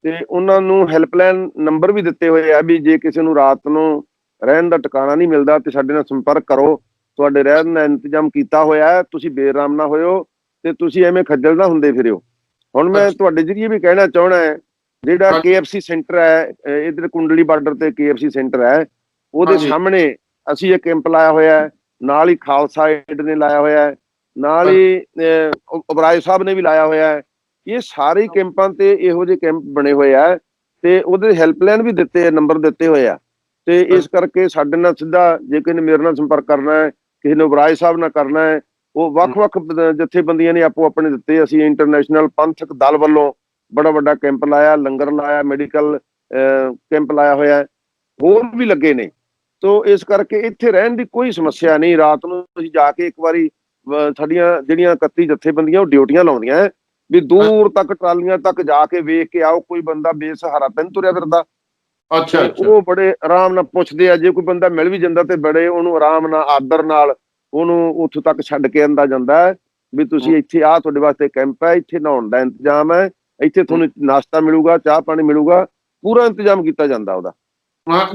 ਤੇ ਉਹਨਾਂ ਨੂੰ ਹੈਲਪਲਾਈਨ ਨੰਬਰ ਵੀ ਦਿੱਤੇ ਹੋਏ ਆ ਵੀ ਜੇ ਕਿਸੇ ਨੂੰ ਰਾਤ ਨੂੰ ਰਹਿਣ ਦਾ ਟਿਕਾਣਾ ਨਹੀਂ ਮਿਲਦਾ ਤੇ ਸਾਡੇ ਨਾਲ ਸੰਪਰਕ ਕਰੋ, ਤੁਹਾਡੇ ਰਹਿਣ ਦਾ ਇੰਤਜ਼ਾਮ ਕੀਤਾ ਹੋਇਆ, ਤੁਸੀਂ ਬੇਆਰਾਮ ਨਾ ਹੋਇਓ ਤੇ ਤੁਸੀਂ ਐਵੇਂ ਖੱਜਲ ਨਾ ਹੁੰਦੇ ਫਿਰਿਓ। ਹੁਣ ਮੈਂ ਤੁਹਾਡੇ ਜਰੀਏ ਵੀ ਕਹਿਣਾ ਚਾਹਣਾ ਹੈ, ਜਿਹੜਾ KFC ਸੈਂਟਰ ਹੈ ਇਧਰ ਕੁੰਡਲੀ ਬਾਰਡਰ ਤੇ KFC ਸੈਂਟਰ ਹੈ, ਉਹਦੇ ਸਾਹਮਣੇ ਅਸੀਂ ਇਹ ਕੈਂਪ ਲਾਇਆ ਹੋਇਆ ਹੈ, ਨਾਲ ਹੀ ਖਾਲਸਾ ਏਡ ਨੇ ਲਾਇਆ ਹੋਇਆ ਹੈ, ਨਾਲ ਹੀ ਉਬਰਾਏ ਸਾਹਿਬ ਨੇ ਵੀ ਲਾਇਆ ਹੋਇਆ ਹੈ। ਇਹ ਸਾਰੇ ਕੈਂਪਾਂ ਤੇ ਇਹੋ ਜਿਹੇ ਕੈਂਪ ਬਣੇ ਹੋਏ ਆ ਤੇ ਉਹਦੇ ਹੈਲਪਲਾਈਨ ਵੀ ਦਿੱਤੇ, ਨੰਬਰ ਦਿੱਤੇ ਹੋਏ ਆ। ਤੇ ਇਸ ਕਰਕੇ ਸਾਡੇ ਨਾਲ ਸਿੱਧਾ ਜੇ ਕਿਸੇ ਨੇ ਮੇਰੇ ਨਾਲ ਸੰਪਰਕ ਕਰਨਾ ਹੈ, ਕਿਸੇ ਨੇ ਉਬਰਾਏ ਸਾਹਿਬ ਨਾਲ ਕਰਨਾ ਹੈ, ਉਹ ਵੱਖ-ਵੱਖ ਜਥੇਬੰਦੀਆਂ ਨੇ ਆਪੋ ਆਪਣੇ ਦਿੱਤੇ। ਅਸੀਂ ਇੰਟਰਨੈਸ਼ਨਲ ਪੰਥਕ ਦਲ ਵੱਲੋਂ ਬੜਾ ਵੱਡਾ ਕੈਂਪ ਲਾਇਆ, ਲੰਗਰ ਲਾਇਆ, ਮੈਡੀਕਲ ਕੈਂਪ ਲਾਇਆ ਹੋਇਆ, ਹੋਰ ਵੀ ਲੱਗੇ ਨੇ। ਤੋ ਇਸ ਕਰਕੇ ਇੱਥੇ ਰਹਿਣ ਦੀ ਕੋਈ ਸਮੱਸਿਆ ਨਹੀਂ। ਰਾਤ ਨੂੰ ਤੁਸੀਂ ਜਾ ਕੇ ਇੱਕ ਵਾਰੀ, ਸਾਡੀਆਂ ਜਿਹੜੀਆਂ 31 ਜਥੇਬੰਦੀਆਂ ਉਹ ਡਿਊਟੀਆਂ ਲਾਉਂਦੀਆਂ ਵੀ ਦੂਰ ਤੱਕ ਟਰਾਲੀਆਂ ਤੱਕ ਜਾ ਕੇ ਵੇਖ ਕੇ ਆਓ, ਕੋਈ ਬੰਦਾ ਬੇਸਹਾਰਾ ਤਾਂ ਨਹੀਂ ਤੁਰਿਆ ਫਿਰਦਾ। ਉਹ ਬੜੇ ਆਰਾਮ ਨਾਲ ਪੁੱਛਦੇ ਆ, ਜੇ ਕੋਈ ਬੰਦਾ ਮਿਲ ਵੀ ਜਾਂਦਾ ਤੇ ਬੜੇ ਉਹਨੂੰ ਆਰਾਮ ਨਾਲ, ਆਦਰ ਨਾਲ ਉਹਨੂੰ ਉੱਥੋਂ ਤੱਕ ਛੱਡ ਕੇ ਆਂਦਾ ਜਾਂਦਾ ਹੈ ਵੀ ਤੁਸੀਂ ਇੱਥੇ ਆਹ ਤੁਹਾਡੇ ਵਾਸਤੇ ਕੈਂਪ ਹੈ, ਇੱਥੇ ਨਹਾਉਣ ਦਾ ਇੰਤਜ਼ਾਮ ਹੈ, ਇੱਥੇ ਤੁਹਾਨੂੰ ਨਾਸ਼ਤਾ ਮਿਲੂਗਾ, ਚਾਹ ਪਾਣੀ ਮਿਲੂਗਾ, ਪੂਰਾ ਇੰਤਜ਼ਾਮ ਕੀਤਾ ਜਾਂਦਾ ਉਹਦਾ।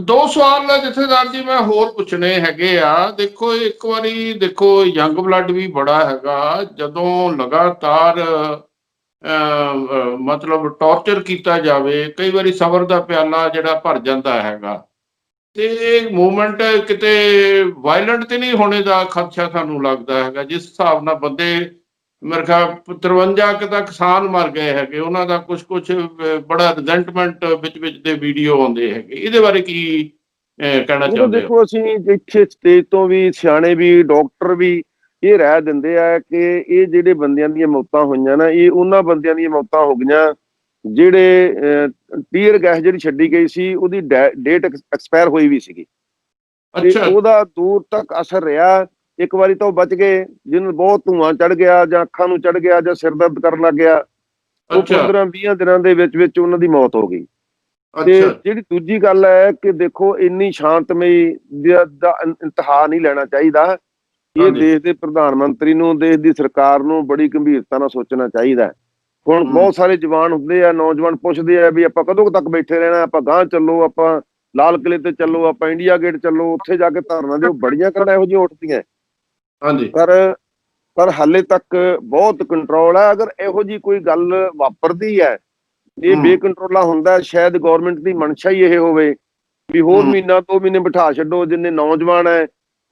ਦੋ ਸਵਾਲ ਜਥੇਦਾਰ ਜੀ ਮੈਂ ਹੋਰ ਪੁੱਛਣੇ ਹੈਗੇ ਆ। ਦੇਖੋ ਇੱਕ ਵਾਰੀ ਦੇਖੋ ਯੰਗ ਬਲੱਡ ਵੀ ਬੜਾ ਹੈਗਾ, ਜਦੋਂ ਲਗਾਤਾਰ ਮਤਲਬ ਟੌਰਚਰ ਕੀਤਾ ਜਾਵੇ, ਕਈ ਵਾਰੀ ਸਬਰ ਦਾ ਪਿਆਲਾ ਜਿਹੜਾ ਭਰ ਜਾਂਦਾ ਹੈਗਾ, ਤੇ ਮੂਵਮੈਂਟ ਕਿਤੇ ਵਾਇਲੈਂਟ ਤੇ ਨਹੀਂ ਹੋਣੇ ਦਾ ਖਦਸ਼ਾ ਸਾਨੂੰ ਲੱਗਦਾ ਹੈਗਾ। ਜਿਸ ਹਿਸਾਬ ਨਾਲ ਬੰਦੇ ਮੇਰੇ ਖਿਆਲ 53 ਕੁ ਤਾਂ ਕਿਸਾਨ ਮਰ ਗਏ ਹੈਗੇ, ਉਹਨਾਂ ਦਾ ਕੁਛ ਬੜਾ ਰਿਜ਼ੈਂਟਮੈਂਟ ਵਿੱਚ ਦੇ ਵੀਡੀਓ ਆਉਂਦੇ ਹੈਗੇ, ਇਹਦੇ ਬਾਰੇ ਕੀ ਕਹਿਣਾ ਚਾਹੁੰਦੇ ਹੋ? ਦੇਖੋ ਅਸੀਂ ਇੱਥੇ ਸਟੇਜ ਤੋਂ ਵੀ ਸਿਆਣੇ ਵੀ ਡਾਕਟਰ ਵੀ ਇਹ ਰਾਏ ਦਿੰਦੇ ਆ ਕਿ ਇਹ ਜਿਹੜੇ ਬੰਦਿਆਂ ਦੀਆਂ ਮੌਤਾਂ ਹੋਈਆਂ ਨਾ, ਇਹ ਉਹਨਾਂ ਬੰਦਿਆਂ ਦੀਆਂ ਮੌਤਾਂ ਹੋ ਗਈਆਂ ਜਿਹੜੇ ਟੀਅਰ ਗੈਸ ਜਿਹੜੀ ਛੱਡੀ ਗਈ ਸੀ ਉਹਦੀ ਡੇਟ ਐਕਸਪਾਇਰ ਹੋਈ ਵੀ ਸੀਗੀ, ਤੇ ਉਹਦਾ ਦੂਰ ਤੱਕ ਅਸਰ ਰਿਹਾ। ਇੱਕ ਵਾਰੀ ਤਾਂ ਉਹ ਬਚ ਗਏ ਜਿਹਨੂੰ ਬਹੁਤ ਧੂਆਂ ਚੜ ਗਿਆ ਜਾਂ ਅੱਖਾਂ ਨੂੰ ਚੜ ਗਿਆ ਜਾਂ ਸਿਰ ਦਰਦ ਕਰਨ ਲੱਗ ਗਿਆ, ਉਹ 15-20 ਦਿਨਾਂ ਦੇ ਵਿੱਚ ਉਹਨਾਂ ਦੀ ਮੌਤ ਹੋ ਗਈ। ਤੇ ਜਿਹੜੀ ਦੂਜੀ ਗੱਲ ਹੈ ਕਿ ਦੇਖੋ ਇੰਨੀ ਸ਼ਾਂਤਮਈ ਦਾ ਇੰਤਹਾ ਨਹੀਂ ਲੈਣਾ ਚਾਹੀਦਾ। ਇਹ ਦੇਸ਼ ਦੇ ਪ੍ਰਧਾਨ ਮੰਤਰੀ ਨੂੰ, ਦੇਸ਼ ਦੀ ਸਰਕਾਰ ਨੂੰ ਬੜੀ ਗੰਭੀਰਤਾ ਨਾਲ ਸੋਚਣਾ ਚਾਹੀਦਾ। ਹੁਣ ਬਹੁਤ ਸਾਰੇ ਜਵਾਨ ਹੁੰਦੇ ਆ, ਨੌਜਵਾਨ ਪੁੱਛਦੇ ਆ ਵੀ ਆਪਾਂ ਕਦੋਂ ਤੱਕ ਬੈਠੇ ਰਹਿਣਾ, ਆਪਾਂ ਗਾਂਹ ਚੱਲੋ, ਆਪਾਂ ਲਾਲ ਕਿਲੇ ਤੇ ਚੱਲੋ, ਆਪਾਂ ਇੰਡੀਆ ਗੇਟ ਚੱਲੋ, ਉੱਥੇ ਜਾ ਕੇ ਧਰਨਾ ਦਿਓ। ਬੜੀਆਂ ਗੱਲਾਂ ਇਹੋ ਜਿਹੀਆਂ ਉੱਠਦੀਆਂ, ਪਰ ਹਾਲੇ ਤੱਕ ਬਹੁਤ ਕੰਟਰੋਲ ਹੈ। ਅਗਰ ਇਹੋ ਜਿਹੀ ਕੋਈ ਗੱਲ ਵਾਪਰਦੀ ਹੈ, ਇਹ ਬੇਕੰਟਰੋਲਾ ਹੁੰਦਾ, ਸ਼ਾਇਦ ਗੌਰਮੈਂਟ ਦੀ ਮਨਸ਼ਾ ਹੀ ਇਹ ਹੋਵੇ ਵੀ ਹੋਰ ਮਹੀਨਾ 2 ਮਹੀਨੇ ਬਿਠਾ ਛੱਡੋ, ਜਿੰਨੇ ਨੌਜਵਾਨ ਹੈ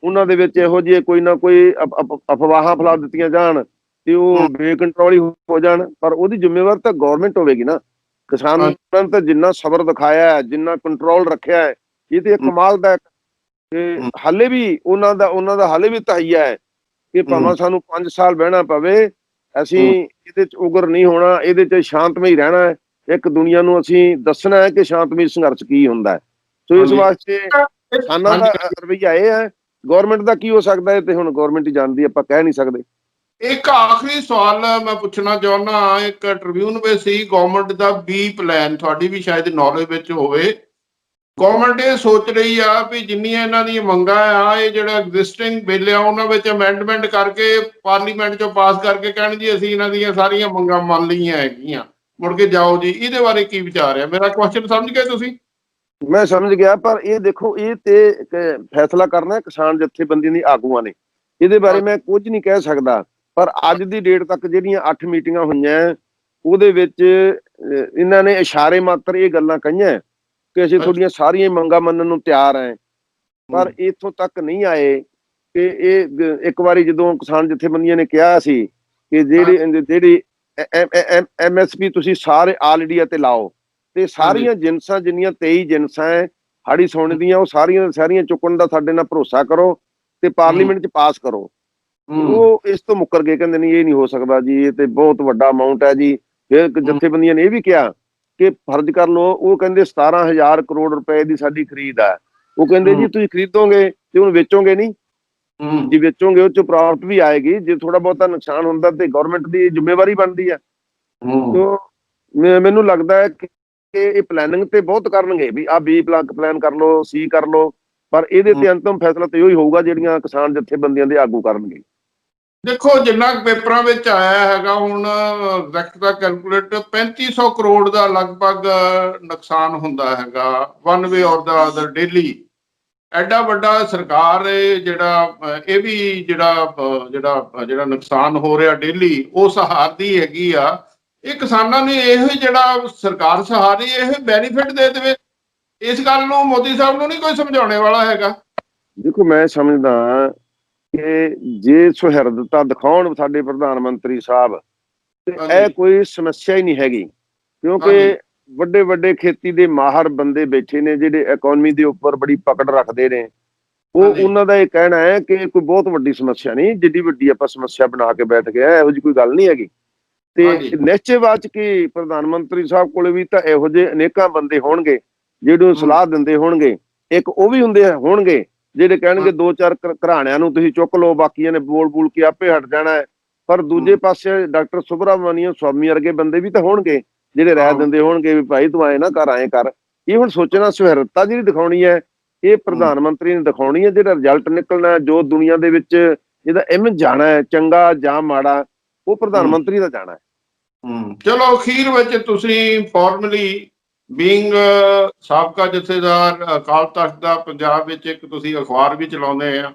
ਉਹਨਾਂ ਦੇ ਵਿੱਚ ਇਹੋ ਜਿਹੇ ਕੋਈ ਨਾ ਕੋਈ ਅਫਵਾਹਾਂ ਫੈਲਾ ਦਿੱਤੀਆਂ ਜਾਣ ਤੇ ਉਹ ਬੇਕੰਟਰੋਲ ਹੀ ਹੋ ਜਾਣ। ਪਰ ਉਹਦੀ ਜ਼ਿੰਮੇਵਾਰ ਤਾਂ ਗੌਰਮੈਂਟ ਹੋਵੇਗੀ ਨਾ। ਕਿਸਾਨਾਂ ਨੇ ਤਾਂ ਜਿੰਨਾ ਸਬਰ ਦਿਖਾਇਆ ਹੈ, ਜਿੰਨਾ ਕੰਟਰੋਲ ਰੱਖਿਆ ਹੈ, ਇਹ ਤੇ ਕਮਾਲ ਦਾ। ਤੇ ਹਾਲੇ ਵੀ ਉਹਨਾਂ ਦਾ ਹਾਲੇ ਵੀ ਤਹਈਆ ਹੈ ਕਿ ਭਾਵੇਂ ਸਾਨੂੰ 5 ਸਾਲ ਬਹਿਣਾ ਪਵੇ, ਅਸੀਂ ਇਹਦੇ ਚ ਉਗਰ ਨਹੀਂ ਹੋਣਾ, ਇਹਦੇ ਚ ਸ਼ਾਂਤਮਈ ਰਹਿਣਾ ਹੈ। ਇੱਕ ਦੁਨੀਆ ਨੂੰ ਅਸੀਂ ਦੱਸਣਾ ਹੈ ਕਿ ਸ਼ਾਂਤਮਈ ਸੰਘਰਸ਼ ਕੀ ਹੁੰਦਾ ਹੈ। ਸੋ ਇਸ ਵਾਸਤੇ ਕਿਸਾਨਾਂ ਦਾ ਰਵੱਈਆ ਇਹ ਹੈ। ਗੌਰਮੈਂਟ ਦਾ ਕੀ ਹੋ ਸਕਦਾ ਹੈ, ਤੇ ਹੁਣ ਗੌਰਮੈਂਟ ਹੀ ਜਾਣਦੀ, ਆਪਾਂ ਕਹਿ ਨਹੀਂ ਸਕਦੇ। ਇੱਕ ਆਖਰੀ ਸਵਾਲ ਮੈਂ ਪੁੱਛਣਾ ਚਾਹੁੰਦਾ, ਇੱਕ ਟ੍ਰਿਬਿਊਨ ਵਿੱਚ ਸੀ ਗਵਰਨਮੈਂਟ ਦਾ ਬੀ ਪਲਾਨ, ਤੁਹਾਡੀ ਵੀ ਸ਼ਾਇਦ ਨੌਲੇਜ ਵਿੱਚ ਹੋਵੇ। ਗਵਰਨਮੈਂਟ ਇਹ ਸੋਚ ਰਹੀ ਆ ਵੀ ਜਿੰਨੀਆਂ ਇਹਨਾਂ ਦੀਆਂ ਮੰਗਾਂ ਆ, ਇਹ ਜਿਹੜਾ ਐਗਜ਼ਿਸਟਿੰਗ ਬਿੱਲ ਆ ਉਹਨਾਂ ਵਿੱਚ ਅਮੈਂਡਮੈਂਟ ਕਰਕੇ ਪਾਰਲੀਮੈਂਟ ਚੋਂ ਪਾਸ ਕਰਕੇ ਕਹਿਣ ਜੀ ਅਸੀਂ ਇਹਨਾਂ ਦੀਆਂ ਸਾਰੀਆਂ ਮੰਗਾਂ ਮੰਨ ਲਈਆਂ ਹੈਗੀਆਂ, ਮੁੜ ਕੇ ਜਾਓ ਜੀ। ਇਹਦੇ ਬਾਰੇ ਕੀ ਵਿਚਾਰ ਹੈ? ਮੇਰਾ ਕੁਐਸਚਨ ਸਮਝ ਗਏ ਤੁਸੀਂ? ਮੈਂ ਸਮਝ ਗਿਆ, ਪਰ ਇਹ ਦੇਖੋ, ਇਹ ਤੇ ਫੈਸਲਾ ਕਰਨਾ ਕਿਸਾਨ ਜਥੇਬੰਦੀਆਂ ਦੀ ਆਗੂਆਂ ਨੇ। ਇਹਦੇ ਬਾਰੇ ਮੈਂ ਕੁਝ ਨਹੀਂ ਕਹਿ ਸਕਦਾ। ਪਰ ਅੱਜ ਦੀ ਡੇਟ ਤੱਕ ਜਿਹੜੀਆਂ 8 ਮੀਟਿੰਗਾਂ ਹੋਈਆਂ, ਉਹਦੇ ਵਿੱਚ ਇਹਨਾਂ ਨੇ ਇਸ਼ਾਰੇ ਮਾਤਰ ਇਹ ਗੱਲਾਂ ਕਹੀਆਂ ਕਿ ਅਸੀਂ ਤੁਹਾਡੀਆਂ ਸਾਰੀਆਂ ਮੰਗਾਂ ਮੰਨਣ ਨੂੰ ਤਿਆਰ ਹੈ, ਪਰ ਇੱਥੋਂ ਤੱਕ ਨਹੀਂ ਆਏ ਕਿ ਇਹ ਇੱਕ ਵਾਰੀ ਜਦੋਂ ਕਿਸਾਨ ਜਥੇਬੰਦੀਆਂ ਨੇ ਕਿਹਾ ਸੀ ਕਿ ਜਿਹੜੀ MSP ਤੁਸੀਂ ਸਾਰੇ ਆਲ ਇੰਡੀਆ ਤੇ ਲਾਓ, ਤੇ ਸਾਰੀਆਂ ਜਿਨਸਾਂ ਜਿੰਨੀਆਂ 23 ਜਿਨਸਾਂ ਹੈ ਹਾੜੀ ਸੋਨੇ ਦੀਆਂ, ਉਹ ਸਾਰੀਆਂ ਚੁੱਕਣ ਦਾ ਸਾਡੇ ਨਾਲ ਭਰੋਸਾ ਕਰੋ ਤੇ ਪਾਰਲੀਮੈਂਟ 'ਚ ਪਾਸ ਕਰੋ। ਉਹ ਇਸ ਤੋਂ ਮੁੱਕਰ ਗਏ, ਕਹਿੰਦੇ ਨਹੀਂ ਇਹ ਨਹੀਂ ਹੋ ਸਕਦਾ ਜੀ, ਇਹ ਤੇ ਬਹੁਤ ਵੱਡਾ ਅਮਾਊਂਟ ਹੈ ਜੀ। ਫਿਰ ਜਥੇਬੰਦੀਆਂ ਨੇ ਇਹ ਵੀ ਕਿਹਾ ਕਿ ਫਰਜ਼ ਕਰ ਲਓ, ਉਹ ਕਹਿੰਦੇ 17,000 ਕਰੋੜ ਰੁਪਏ ਦੀ ਸਾਡੀ ਖਰੀਦ ਹੈ। ਉਹ ਕਹਿੰਦੇ ਜੀ ਤੁਸੀਂ ਖਰੀਦੋਗੇ ਤੇ ਹੁਣ ਵੇਚੋਗੇ ਨਹੀਂ, ਜੇ ਵੇਚੋਗੇ ਉਹ ਚ ਪ੍ਰੋਫਿਟ ਵੀ ਆਏਗੀ, ਜੇ ਥੋੜਾ ਬਹੁਤਾ ਨੁਕਸਾਨ ਹੁੰਦਾ ਤੇ ਗਵਰਨਮੈਂਟ ਦੀ ਜ਼ਿੰਮੇਵਾਰੀ ਬਣਦੀ ਹੈ। ਮੈਨੂੰ ਲੱਗਦਾ ਹੈ ਕਿ ਇਹ ਪਲੈਨਿੰਗ ਤੇ ਬਹੁਤ ਕਰਨਗੇ ਵੀ ਆਹ B ਪਲਾਨ ਕਰ ਲਓ, C ਕਰ ਲਓ, ਪਰ ਇਹਦੇ ਤੇ ਅੰਤਮ ਫੈਸਲਾ ਤੇ ਉਹੀ ਹੋਊਗਾ ਜਿਹੜੀਆਂ ਕਿਸਾਨ ਜਥੇਬੰਦੀਆਂ ਦੇ ਆਗੂ ਕਰਨਗੇ। ਦੇਖੋ ਜਿੰਨਾ ਪੇਪਰਾਂ ਵਿੱਚ ਆਇਆ ਹੈਗਾ ਹੁਣ ਐਗਜ਼ੈਕਟ ਦਾ ਕੈਲਕੂਲੇਟ 3500 ਕਰੋੜ ਦਾ ਲਗਭਗ ਨੁਕਸਾਨ ਹੁੰਦਾ ਹੈਗਾ ਵਨ ਵੇ ਔਰ ਦਾ ਅਦਰ ਡੇਲੀ। ਐਡਾ ਵੱਡਾ ਸਰਕਾਰ ਜਿਹੜਾ ਇਹ ਵੀ ਜਿਹੜਾ ਨੁਕਸਾਨ ਹੋ ਰਿਹਾ ਡੇਲੀ ਉਹ ਸਹਾਰਦੀ ਹੈਗੀ ਆ। ਇਹ ਕਿਸਾਨਾਂ ਨੇ ਇਹੋ ਜਿਹੜਾ ਸਰਕਾਰ ਸਹਾਰੀ ਇਹ ਬੈਨੀਫਿਟ ਦੇ ਦੇਵੇ, ਇਸ ਗੱਲ ਨੂੰ ਮੋਦੀ ਸਾਹਿਬ ਨੂੰ ਨਹੀਂ ਕੋਈ ਸਮਝਾਉਣੇ ਵਾਲਾ ਹੈਗਾ। ਦੇਖੋ ਮੈਂ ਸਮਝਦਾ ਕਿ ਜੇ ਸੁਹਿਰਦਤਾ ਦਿਖਾਉਣ ਸਾਡੇ ਪ੍ਰਧਾਨ ਮੰਤਰੀ ਸਾਹਿਬ ਤੇ ਇਹ ਕੋਈ ਸਮੱਸਿਆ ਹੀ ਨਹੀਂ ਹੈਗੀ, ਕਿਉਂਕਿ ਵੱਡੇ ਵੱਡੇ ਖੇਤੀ ਦੇ ਮਾਹਰ ਬੰਦੇ ਬੈਠੇ ਨੇ ਜਿਹੜੇ ਇਕਨੋਮੀ ਦੇ ਉੱਪਰ ਬੜੀ ਪਕੜ ਰੱਖਦੇ ਨੇ। ਉਹਨਾਂ ਦਾ ਇਹ ਕਹਿਣਾ ਹੈ ਕਿ ਕੋਈ ਬਹੁਤ ਵੱਡੀ ਸਮੱਸਿਆ ਨਹੀਂ, ਜਿੱਡੀ ਵੱਡੀ ਆਪਾਂ ਸਮੱਸਿਆ ਬਣਾ ਕੇ ਬੈਠ ਗਏ, ਇਹੋ ਜਿਹੀ ਕੋਈ ਗੱਲ ਨਹੀਂ ਹੈਗੀ। ਤੇ ਨਿਸ਼ਚੈਵਾਚ ਕਿ ਪ੍ਰਧਾਨ ਮੰਤਰੀ ਸਾਹਿਬ ਕੋਲ ਵੀ ਤਾਂ ਇਹੋ ਜਿਹੇ ਅਨੇਕਾਂ ਬੰਦੇ ਹੋਣਗੇ ਜਿਹੜੇ ਸਲਾਹ ਦਿੰਦੇ ਹੋਣਗੇ। ਇੱਕ ਉਹ ਵੀ ਹੁੰਦੇ ਹੋਣਗੇ ਜਿਹੜੇ ਕਹਿਣਗੇ 2-4 ਘਰਾਣਿਆਂ ਨੂੰ ਤੁਸੀਂ ਚੁੱਕ ਲਓ, ਬਾਕੀਆਂ ਨੇ ਬੋਲ ਕੇ ਆਪੇ ਹਟ ਜਾਣਾ ਹੈ। ਪਰ ਦੂਜੇ ਪਾਸੇ ਡਾਕਟਰ ਸੁਬਰਾਮਨੀਅਮ ਸਵਾਮੀ ਵਰਗੇ ਬੰਦੇ ਵੀ ਤਾਂ ਹੋਣਗੇ ਜਿਹੜੇ ਰਾਏ ਦਿੰਦੇ ਹੋਣਗੇ ਵੀ ਭਾਈ ਤੂੰ ਆਏ ਨਾ ਕਰ, ਆਏ ਕਰ। ਇਹ ਹੁਣ ਸੋਚਣਾ ਸੁਹਿਰਦਤਾ ਜਿਹੜੀ ਦਿਖਾਉਣੀ ਹੈ ਇਹ ਪ੍ਰਧਾਨ ਮੰਤਰੀ ਨੇ ਦਿਖਾਉਣੀ ਹੈ। ਜਿਹੜਾ ਰਿਜ਼ਲਟ ਨਿਕਲਣਾ, ਜੋ ਦੁਨੀਆ ਦੇ ਵਿੱਚ ਇਹਦਾ ਇਮੇਜ ਜਾਣਾ ਹੈ, ਚੰਗਾ ਜਾਂ ਮਾੜਾ, ਉਹ ਪ੍ਰਧਾਨ ਮੰਤਰੀ ਦਾ ਜਾਣਾ ਹੈ। ਚਲੋ ਅਖੀਰ ਵਿੱਚ ਤੁਸੀਂ ਫਾਰਮਲੀ ਬੀਇੰਗ ਸਾਬਕਾ ਜਥੇਦਾਰ ਅਕਾਲ ਤਖਤ ਦਾ ਪੰਜਾਬ ਵਿੱਚ ਇੱਕ ਤੁਸੀਂ ਅਖਬਾਰ ਵੀ ਚਲਾਉਂਦੇ ਆ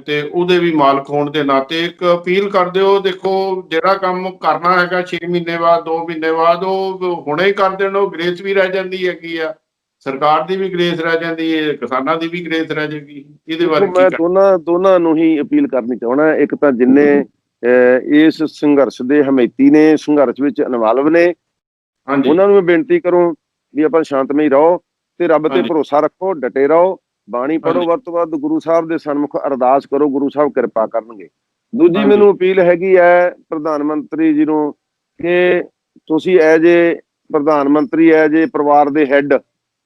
ਤੇ ਉਹਦੇ ਵੀ ਮਾਲਕ ਹੋਣ ਦੇ ਨਾਤੇ ਇੱਕ ਅਪੀਲ ਕਰਦੇ ਹੋ। ਦੇਖੋ ਜਿਹੜਾ ਕੰਮ ਕਰਨਾ ਹੈਗਾ 6 ਮਹੀਨੇ ਬਾਅਦ 2 ਮਹੀਨੇ ਬਾਅਦ ਉਹ ਹੁਣੇ ਹੀ ਕਰ ਦੇਣ, ਉਹ ਗ੍ਰੇਸ ਵੀ ਰਹਿ ਜਾਂਦੀ ਹੈਗੀ ਆ, ਸਰਕਾਰ ਦੀ ਵੀ ਗ੍ਰੇਸ ਰਹਿ ਜਾਂਦੀ ਹੈ, ਕਿਸਾਨਾਂ ਦੀ ਵੀ ਗ੍ਰੇਸ ਰਹਿ ਜਾਏਗੀ। ਇਹਦੇ ਬਾਰੇ ਮੈਂ ਦੋਨਾਂ ਨੂੰ ਹੀ ਅਪੀਲ ਕਰਨੀ ਚਾਹੁੰਦਾ। ਇੱਕ ਤਾਂ ਜਿੰਨੇ ਇਸ ਸੰਘਰਸ਼ ਦੇ ਹਮੇਤੀ ਨੇ, ਸੰਘਰਸ਼ ਵਿੱਚ ਇਨਵਾਲਵ ਨੇ, ਉਹਨਾਂ ਨੂੰ ਮੈਂ ਬੇਨਤੀ ਕਰੂੰ ਵੀ ਆਪਾਂ ਸ਼ਾਂਤਮਈ ਰਹੋ ਤੇ ਰੱਬ ਤੇ ਭਰੋਸਾ ਰੱਖੋ, ਡਟੇ ਰਹੋ, ਬਾਣੀ ਪੜ੍ਹੋ, ਵੱਧ ਤੋਂ ਵੱਧ ਗੁਰੂ ਸਾਹਿਬ ਦੇ ਸਨਮੁਖ ਅਰਦਾਸ ਕਰੋ, ਗੁਰੂ ਸਾਹਿਬ ਕਿਰਪਾ ਕਰਨਗੇ। ਦੂਜੀ ਮੈਨੂੰ ਅਪੀਲ ਹੈਗੀ ਹੈ ਪ੍ਰਧਾਨ ਮੰਤਰੀ ਜੀ ਨੂੰ ਕਿ ਤੁਸੀਂ ਐਜ ਏ ਪ੍ਰਧਾਨ ਮੰਤਰੀ, ਐਜ ਏ ਪਰਿਵਾਰ ਦੇ ਹੈੱਡ,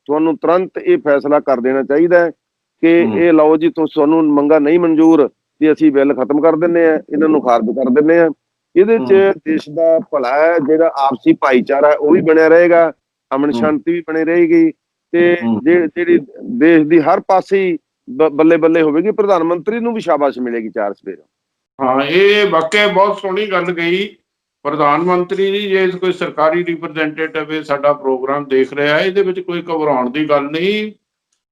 ਤੁਹਾਨੂੰ ਤੁਰੰਤ ਇਹ ਫੈਸਲਾ ਕਰ ਦੇਣਾ ਚਾਹੀਦਾ ਹੈ ਕਿ ਇਹ ਲਓ ਜੀ, ਤੁਹਾਨੂੰ ਮੰਗਾ ਨਹੀਂ ਮਨਜ਼ੂਰ ਤੇ ਅਸੀਂ ਬਿੱਲ ਖਤਮ ਕਰ ਦਿੰਦੇ ਆ, ਇਹਨਾਂ ਨੂੰ ਖਾਰਜ ਕਰ ਦਿੰਦੇ ਆ। ਇਹਦੇ ਚ ਦੇਸ਼ ਦਾ ਭਲਾ ਹੈ, ਜਿਹੜਾ ਆਪਸੀ ਭਾਈਚਾਰਾ ਹੈ ਉਹ ਵੀ ਬਣਿਆ ਰਹੇਗਾ, ਅਮਨ ਸ਼ਾਂਤੀ ਵੀ ਬਣੀ ਰਹੇਗੀ ਤੇ ਜਿਹੜੀ ਦੇਸ਼ ਦੀ ਹਰ ਪਾਸੇ ਬੱਲੇ ਬੱਲੇ ਹੋਵੇਗੀ। ਪ੍ਰਧਾਨ ਮੰਤਰੀ ਨੂੰ ਵੀ ਸ਼ਾਬਾਸ਼ ਮਿਲੇਗੀ ਚਾਰ ਸਵੇਰ। ਹਾਂ, ਇਹ ਵਾਕਿਆ ਬਹੁਤ ਸੋਹਣੀ ਗੱਲ ਗਈ ਪ੍ਰਧਾਨ ਮੰਤਰੀ ਜੀ। ਜੇ ਕੋਈ ਸਰਕਾਰੀ ਰਿਪਰੈਜ਼ੈਂਟੇਟਿਵ ਸਾਡਾ ਪ੍ਰੋਗਰਾਮ ਦੇਖ ਰਿਹਾ ਹੈ, ਇਹਦੇ ਵਿੱਚ ਕੋਈ ਘਬਰਾਉਣ ਦੀ ਗੱਲ ਨਹੀਂ।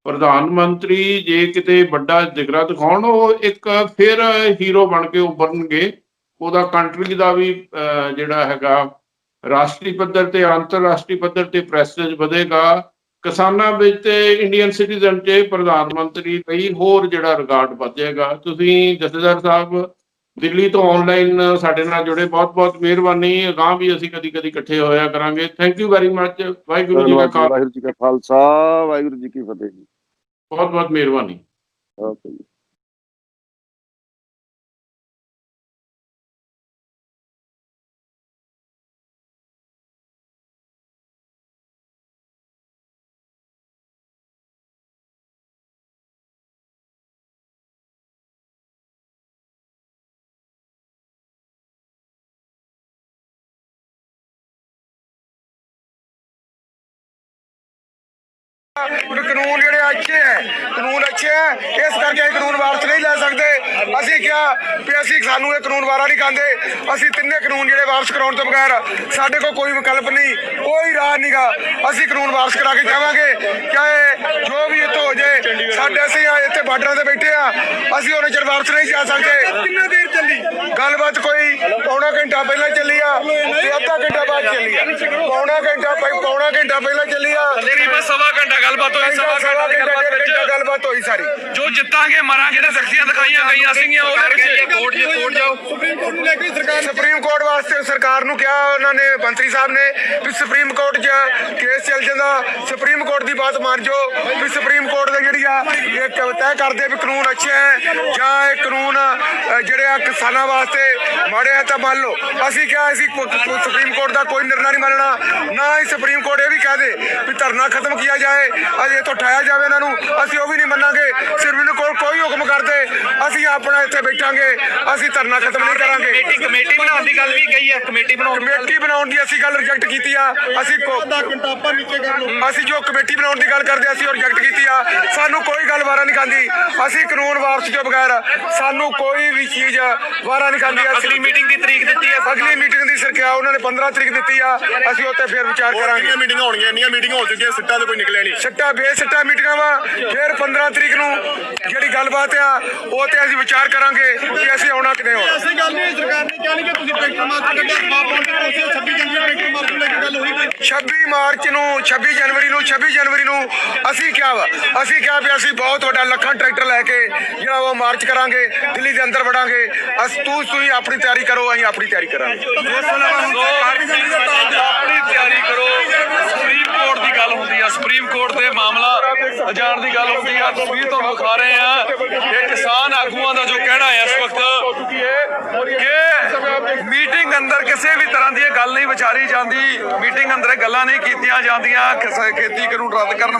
ਪ੍ਰਧਾਨ ਮੰਤਰੀ ਜੇ ਕਿਤੇ ਵੱਡਾ ਜਿਗਰਾ ਦਿਖਾਉਣ, ਉਹ ਇੱਕ ਫਿਰ ਹੀਰੋ ਬਣ ਕੇ ਉੱਭਰਨਗੇ। ਉਹਦਾ ਕੰਟਰੀ ਦਾ ਵੀ ਜਿਹੜਾ ਹੈਗਾ ਰਾਸ਼ਟਰੀ ਪੱਧਰ ਤੇ ਅੰਤਰਰਾਸ਼ਟਰੀ ਪੱਧਰ ਤੇ ਪ੍ਰੈਸਟੀਜ ਵਧੇਗਾ। ਕਿਸਾਨਾਂ ਵਿੱਚ ਤੇ ਇੰਡੀਅਨ ਸਿਟੀਜ਼ਨ 'ਚ ਪ੍ਰਧਾਨ ਮੰਤਰੀ ਲਈ ਹੋਰ ਜਿਹੜਾ ਰਿਕਾਰਡ ਵਧੇਗਾ। ਤੁਸੀਂ ਜਥੇਦਾਰ ਸਾਹਿਬ ਦਿੱਲੀ ਤੋਂ ਆਨਲਾਈਨ ਸਾਡੇ ਨਾਲ ਜੁੜੇ, ਬਹੁਤ ਬਹੁਤ ਮਿਹਰਬਾਨੀ। ਅਗਾਂਹ ਵੀ ਅਸੀਂ ਕਦੀ ਕਦੀ ਇਕੱਠੇ ਹੋਇਆ ਕਰਾਂਗੇ। Thank you very much. Waheguru ji ਕਾ ਖਾਲਸਾ, ਵਾਹਿਗੁਰੂ ਜੀ ਕੀ ਫਤਿਹ ਜੀ। ਬਹੁਤ ਬਹੁਤ ਮਿਹਰਬਾਨੀ। ਓਕੇ ਜੀ। ਕਾਨੂੰਨ ਜਿਹੜੇ ਅੱਛੇ ਹੈ, ਕਾਨੂੰਨ ਅੱਛੇ ਹੈ, ਇਸ ਕਰਕੇ ਕਾਨੂੰਨ ਵਾਪਸ ਨਹੀਂ ਲੈ ਸਕਦੇ। ਅਸੀਂ ਕਿਹਾ ਵੀ ਅਸੀਂ ਸਾਨੂੰ ਇਹ ਕਾਨੂੰਨ ਵਾਰਾ ਨਹੀਂ ਖਾਂਦੇ। ਅਸੀਂ ਤਿੰਨੇ ਕਾਨੂੰਨ ਜਿਹੜੇ ਵਾਪਸ ਕਰਾਉਣ ਤੋਂ ਬਗੈਰ ਸਾਡੇ ਕੋਲ ਕੋਈ ਵਿਕਲਪ ਨਹੀਂ, ਕੋਈ ਰਾਹ ਨਹੀਂਗਾ। ਅਸੀਂ ਕਾਨੂੰਨ ਵਾਪਸ ਕਰਾ ਕੇ ਜਾਵਾਂਗੇ, ਚਾਹੇ ਜੋ ਵੀ ਇੱਥੋਂ ਹੋ ਜਾਏ। ਸਾਡੇ ਅਸੀਂ ਇੱਥੇ ਬਾਰਡਰਾਂ ਤੇ ਬੈਠੇ ਆ, ਅਸੀਂ ਉਹਨੇ ਚਿਰ ਵਾਪਸ ਨਹੀਂ ਜਾ ਸਕਦੇ। ਕਿੰਨਾ ਦੇਰ ਚੱਲੀ ਗੱਲਬਾਤ? ਕੋਈ ਪੌਣਾ ਘੰਟਾ ਪਹਿਲਾਂ ਚੱਲੀ ਆ ਤੇ ਅੱਧਾ ਘੰਟਾ ਬਾਅਦ ਚੱਲੀ ਆ। ਪੌਣਾ ਘੰਟਾ ਪਹਿਲਾਂ ਚੱਲੀ ਆ, ਤਕਰੀਬਨ ਸਵਾ ਘੰਟਾ ਗੱਲਬਾਤ ਹੋਈ, ਗੱਲਬਾਤ ਹੋਈ ਸਾਰੀ। ਜੋ ਜਿੱਤਾਂਗੇ ਮਰਾਂਗੇ ਤੇ ਸ਼ਕਤੀਆਂ ਦਿਖਾਈਆਂ ਗਈਆਂ ਸੀਗੀਆਂ, ਉਹ ਕਰਕੇ ਕੋਰਟ ਜਾਓ। ਸੁਪਰੀਮ ਕੋਰਟ ਵਾਸਤੇ ਸਰਕਾਰ ਨੂੰ ਕਿਹਾ ਉਹਨਾਂ ਨੇ, ਮੰਤਰੀ ਸਾਹਿਬ ਨੇ, ਵੀ ਸੁਪਰੀਮ ਕੋਰਟ 'ਚ ਕੇਸ ਚੱਲ ਜਾਂਦਾ, ਸੁਪਰੀਮ ਕੋਰਟ ਦੀ ਬਾਤ ਮੰਨ ਜਾਓ ਵੀ ਸੁਪਰੀਮ ਕੋਰਟ ਦੇ ਜਿਹੜੀ ਆ ਇਹ ਤੈਅ ਕਰਦੇ ਵੀ ਕਾਨੂੰਨ ਅੱਛੇ ਹੈ ਜਾਂ ਇਹ ਕਾਨੂੰਨ ਜਿਹੜੇ ਆ ਕਿਸਾਨਾਂ ਵਾਸਤੇ ਮਾੜੇ ਹੈ ਤਾਂ ਮੰਨ ਲਓ। ਅਸੀਂ ਕਿਹਾ ਅਸੀਂ ਸੁਪਰੀਮ ਕੋਰਟ ਦਾ ਕੋਈ ਨਿਰਣਾ ਨਹੀਂ ਮੰਨਣਾ, ਨਾ ਹੀ ਸੁਪਰੀਮ ਕੋਰਟ ਇਹ ਵੀ ਕਹਿ ਦੇ ਵੀ ਧਰਨਾ ਖਤਮ ਕੀਤਾ ਜਾਏ, ਅਜੇ ਤੋਂ ਉਠਾਇਆ ਜਾਵੇ ਇਹਨਾਂ ਨੂੰ, ਅਸੀਂ ਉਹ ਵੀ ਨਹੀਂ ਮੰਨਾਂਗੇ। ਸੁਪਰੀਮ ਕੋਰਟ ਕੋਈ ਹੁਕਮ ਕਰਦੇ ਅਸੀਂ ਆਪਣਾ ਇੱਥੇ ਬੈਠਾਂਗੇ, ਅਸੀਂ ਧਰਨਾ ਖਤਮ ਨਹੀਂ ਕਰਾਂਗੇ। ਕਮੇਟੀ ਬਣਾਉਣ ਦੀ ਗੱਲ ਵੀ ਕਹੀ ਹੈ, ਕਮੇਟੀ ਬਣਾਉਣ ਦੀ ਅਸੀਂ ਗੱਲ ਰਿਜੈਕਟ ਕੀਤੀ ਆ। ਅਸੀਂ ਜੋ ਕਮੇਟੀ ਬਣਾਉਣ ਦੀ ਗੱਲ ਕਰਦੇ ਅਸੀਂ ਉਹ ਰਿਜੈਕਟ ਕੀਤੀ ਆ। ਸਾਨੂੰ ਕੋਈ ਗੱਲ ਵਾਰਾ ਨਹੀਂ ਖਾਂਦੀ। ਅਸੀਂ ਕਾਨੂੰਨ ਵਾਪਸ ਤੋਂ ਬਗੈਰ ਸਾਨੂੰ ਕੋਈ ਵੀ ਚੀਜ਼ ਵਾਰਾ ਨਹੀਂ ਖਾਂਦੀ। ਅਗਲੀ ਮੀਟਿੰਗ ਦੀ ਤਰੀਕ ਦਿੱਤੀ ਹੈ, ਅਗਲੀ ਮੀਟਿੰਗ ਦੀ ਸਰਕਾਰ ਉਹਨਾਂ ਨੇ 15 ਤਰੀਕ ਦਿੱਤੀ ਆ। ਅਸੀਂ ਉੱਤੇ ਫਿਰ ਵਿਚਾਰ ਕਰਾਂਗੇ। ਮੀਟਿੰਗਾਂ ਹੋਣਗੀਆਂ, ਇੰਨੀਆਂ ਮੀਟਿੰਗਾਂ ਹੋ ਚੁੱਕੀਆਂ, ਸਿੱਟਾ ਤੇ ਕੋਈ ਨਿਕਲਿਆ ਨਹੀਂ। ਸਿੱਟਾ ਬੇਸਿੱਟਾ ਮੀਟਿੰਗਾਂ ਵਾ। ਫਿਰ 15 ਤਰੀਕ ਨੂੰ ਜਿਹੜੀ ਗੱਲਬਾਤ ਆ ਉਹ ਤੇ ਅਸੀਂ ਵਿਚਾਰ ਕਰਾਂਗੇ ਕਿ ਅਸੀਂ ਆਉਣਾ ਕਿ ਨਹੀਂ ਆਉਣਾ। ਐਸੀ ਗੱਲ ਨਹੀਂ, ਸਰਕਾਰ ਨੇ ਕਿਹਾ ਨਹੀਂ ਕਿ ਤੁਸੀਂ ਟਰੈਕਟਰ ਮਾਰਚ ਕੱਢਿਆ, ਖਵਾ ਪਾਉਣ ਦੀ ਕੋਸ਼ਿਸ਼ 26 ਜਨਵਰੀ ਟਰੈਕਟਰ ਮਾਰਚ ਨੂੰ ਲੈ ਕੇ ਗੱਲ ਹੋਈ ਕੋਈ? 26 ਮਾਰਚ ਨੂੰ 26 ਜਨਵਰੀ ਨੂੰ ਅਸੀਂ ਕਿਹਾ ਵਾ, ਅਸੀਂ ਕਿਹਾ ਵੀ ਅਸੀਂ ਬਹੁਤ ਵੱਡਾ ਲੱਖਾਂ ਟਰੈਕਟਰ ਲੈ ਕੇ ਜਿਹੜਾ ਉਹ ਮਾਰਚ ਕਰਾਂਗੇ, ਦਿੱਲੀ ਦੇ ਅੰਦਰ ਵੜਾਂਗੇ। ਤੁਸੀਂ ਆਪਣੀ ਤਿਆਰੀ ਕਰੋ, ਅਸੀਂ ਆਪਣੀ ਤਿਆਰੀ ਕਰਾਂਗੇ। ਆਪਣੀ ਤਿਆਰੀ ਕਰੋ। ਸੁਪਰੀਮ ਕੋਰਟ ਦੀ ਗੱਲ ਹੁੰਦੀ ਆ, ਸੁਪਰੀਮ ਕੋਰਟ ਦੇ ਮਾਮਲਾ ਜਾਣ ਦੀ ਗੱਲ ਹੁੰਦੀ ਆ। ਤਸਵੀਰ ਤੁਹਾਨੂੰ ਵਿਖਾ ਰਹੇ ਆ ਇਹ ਕਿਸਾਨ ਆਗੂਆਂ ਦਾ ਜੋ ਕਹਿਣਾ ਹੈ ਇਸ ਵਕਤ ਕਿ ਮੀਟਿੰਗ ਅੰਦਰ ਕਿਸੇ ਵੀ ਤਰ੍ਹਾਂ ਦੀ ਇਹ ਗੱਲ ਨਹੀਂ ਵਿਚਾਰੀ ਜਾਂਦੀ, ਮੀਟਿੰਗ ਅੰਦਰ ਗੱਲਾਂ ਨਹੀਂ ਕੀਤੀਆਂ ਜਾਂਦੀਆਂ ਖੇਤੀ ਕਾਨੂੰਨ ਰੱਦ ਕਰਨ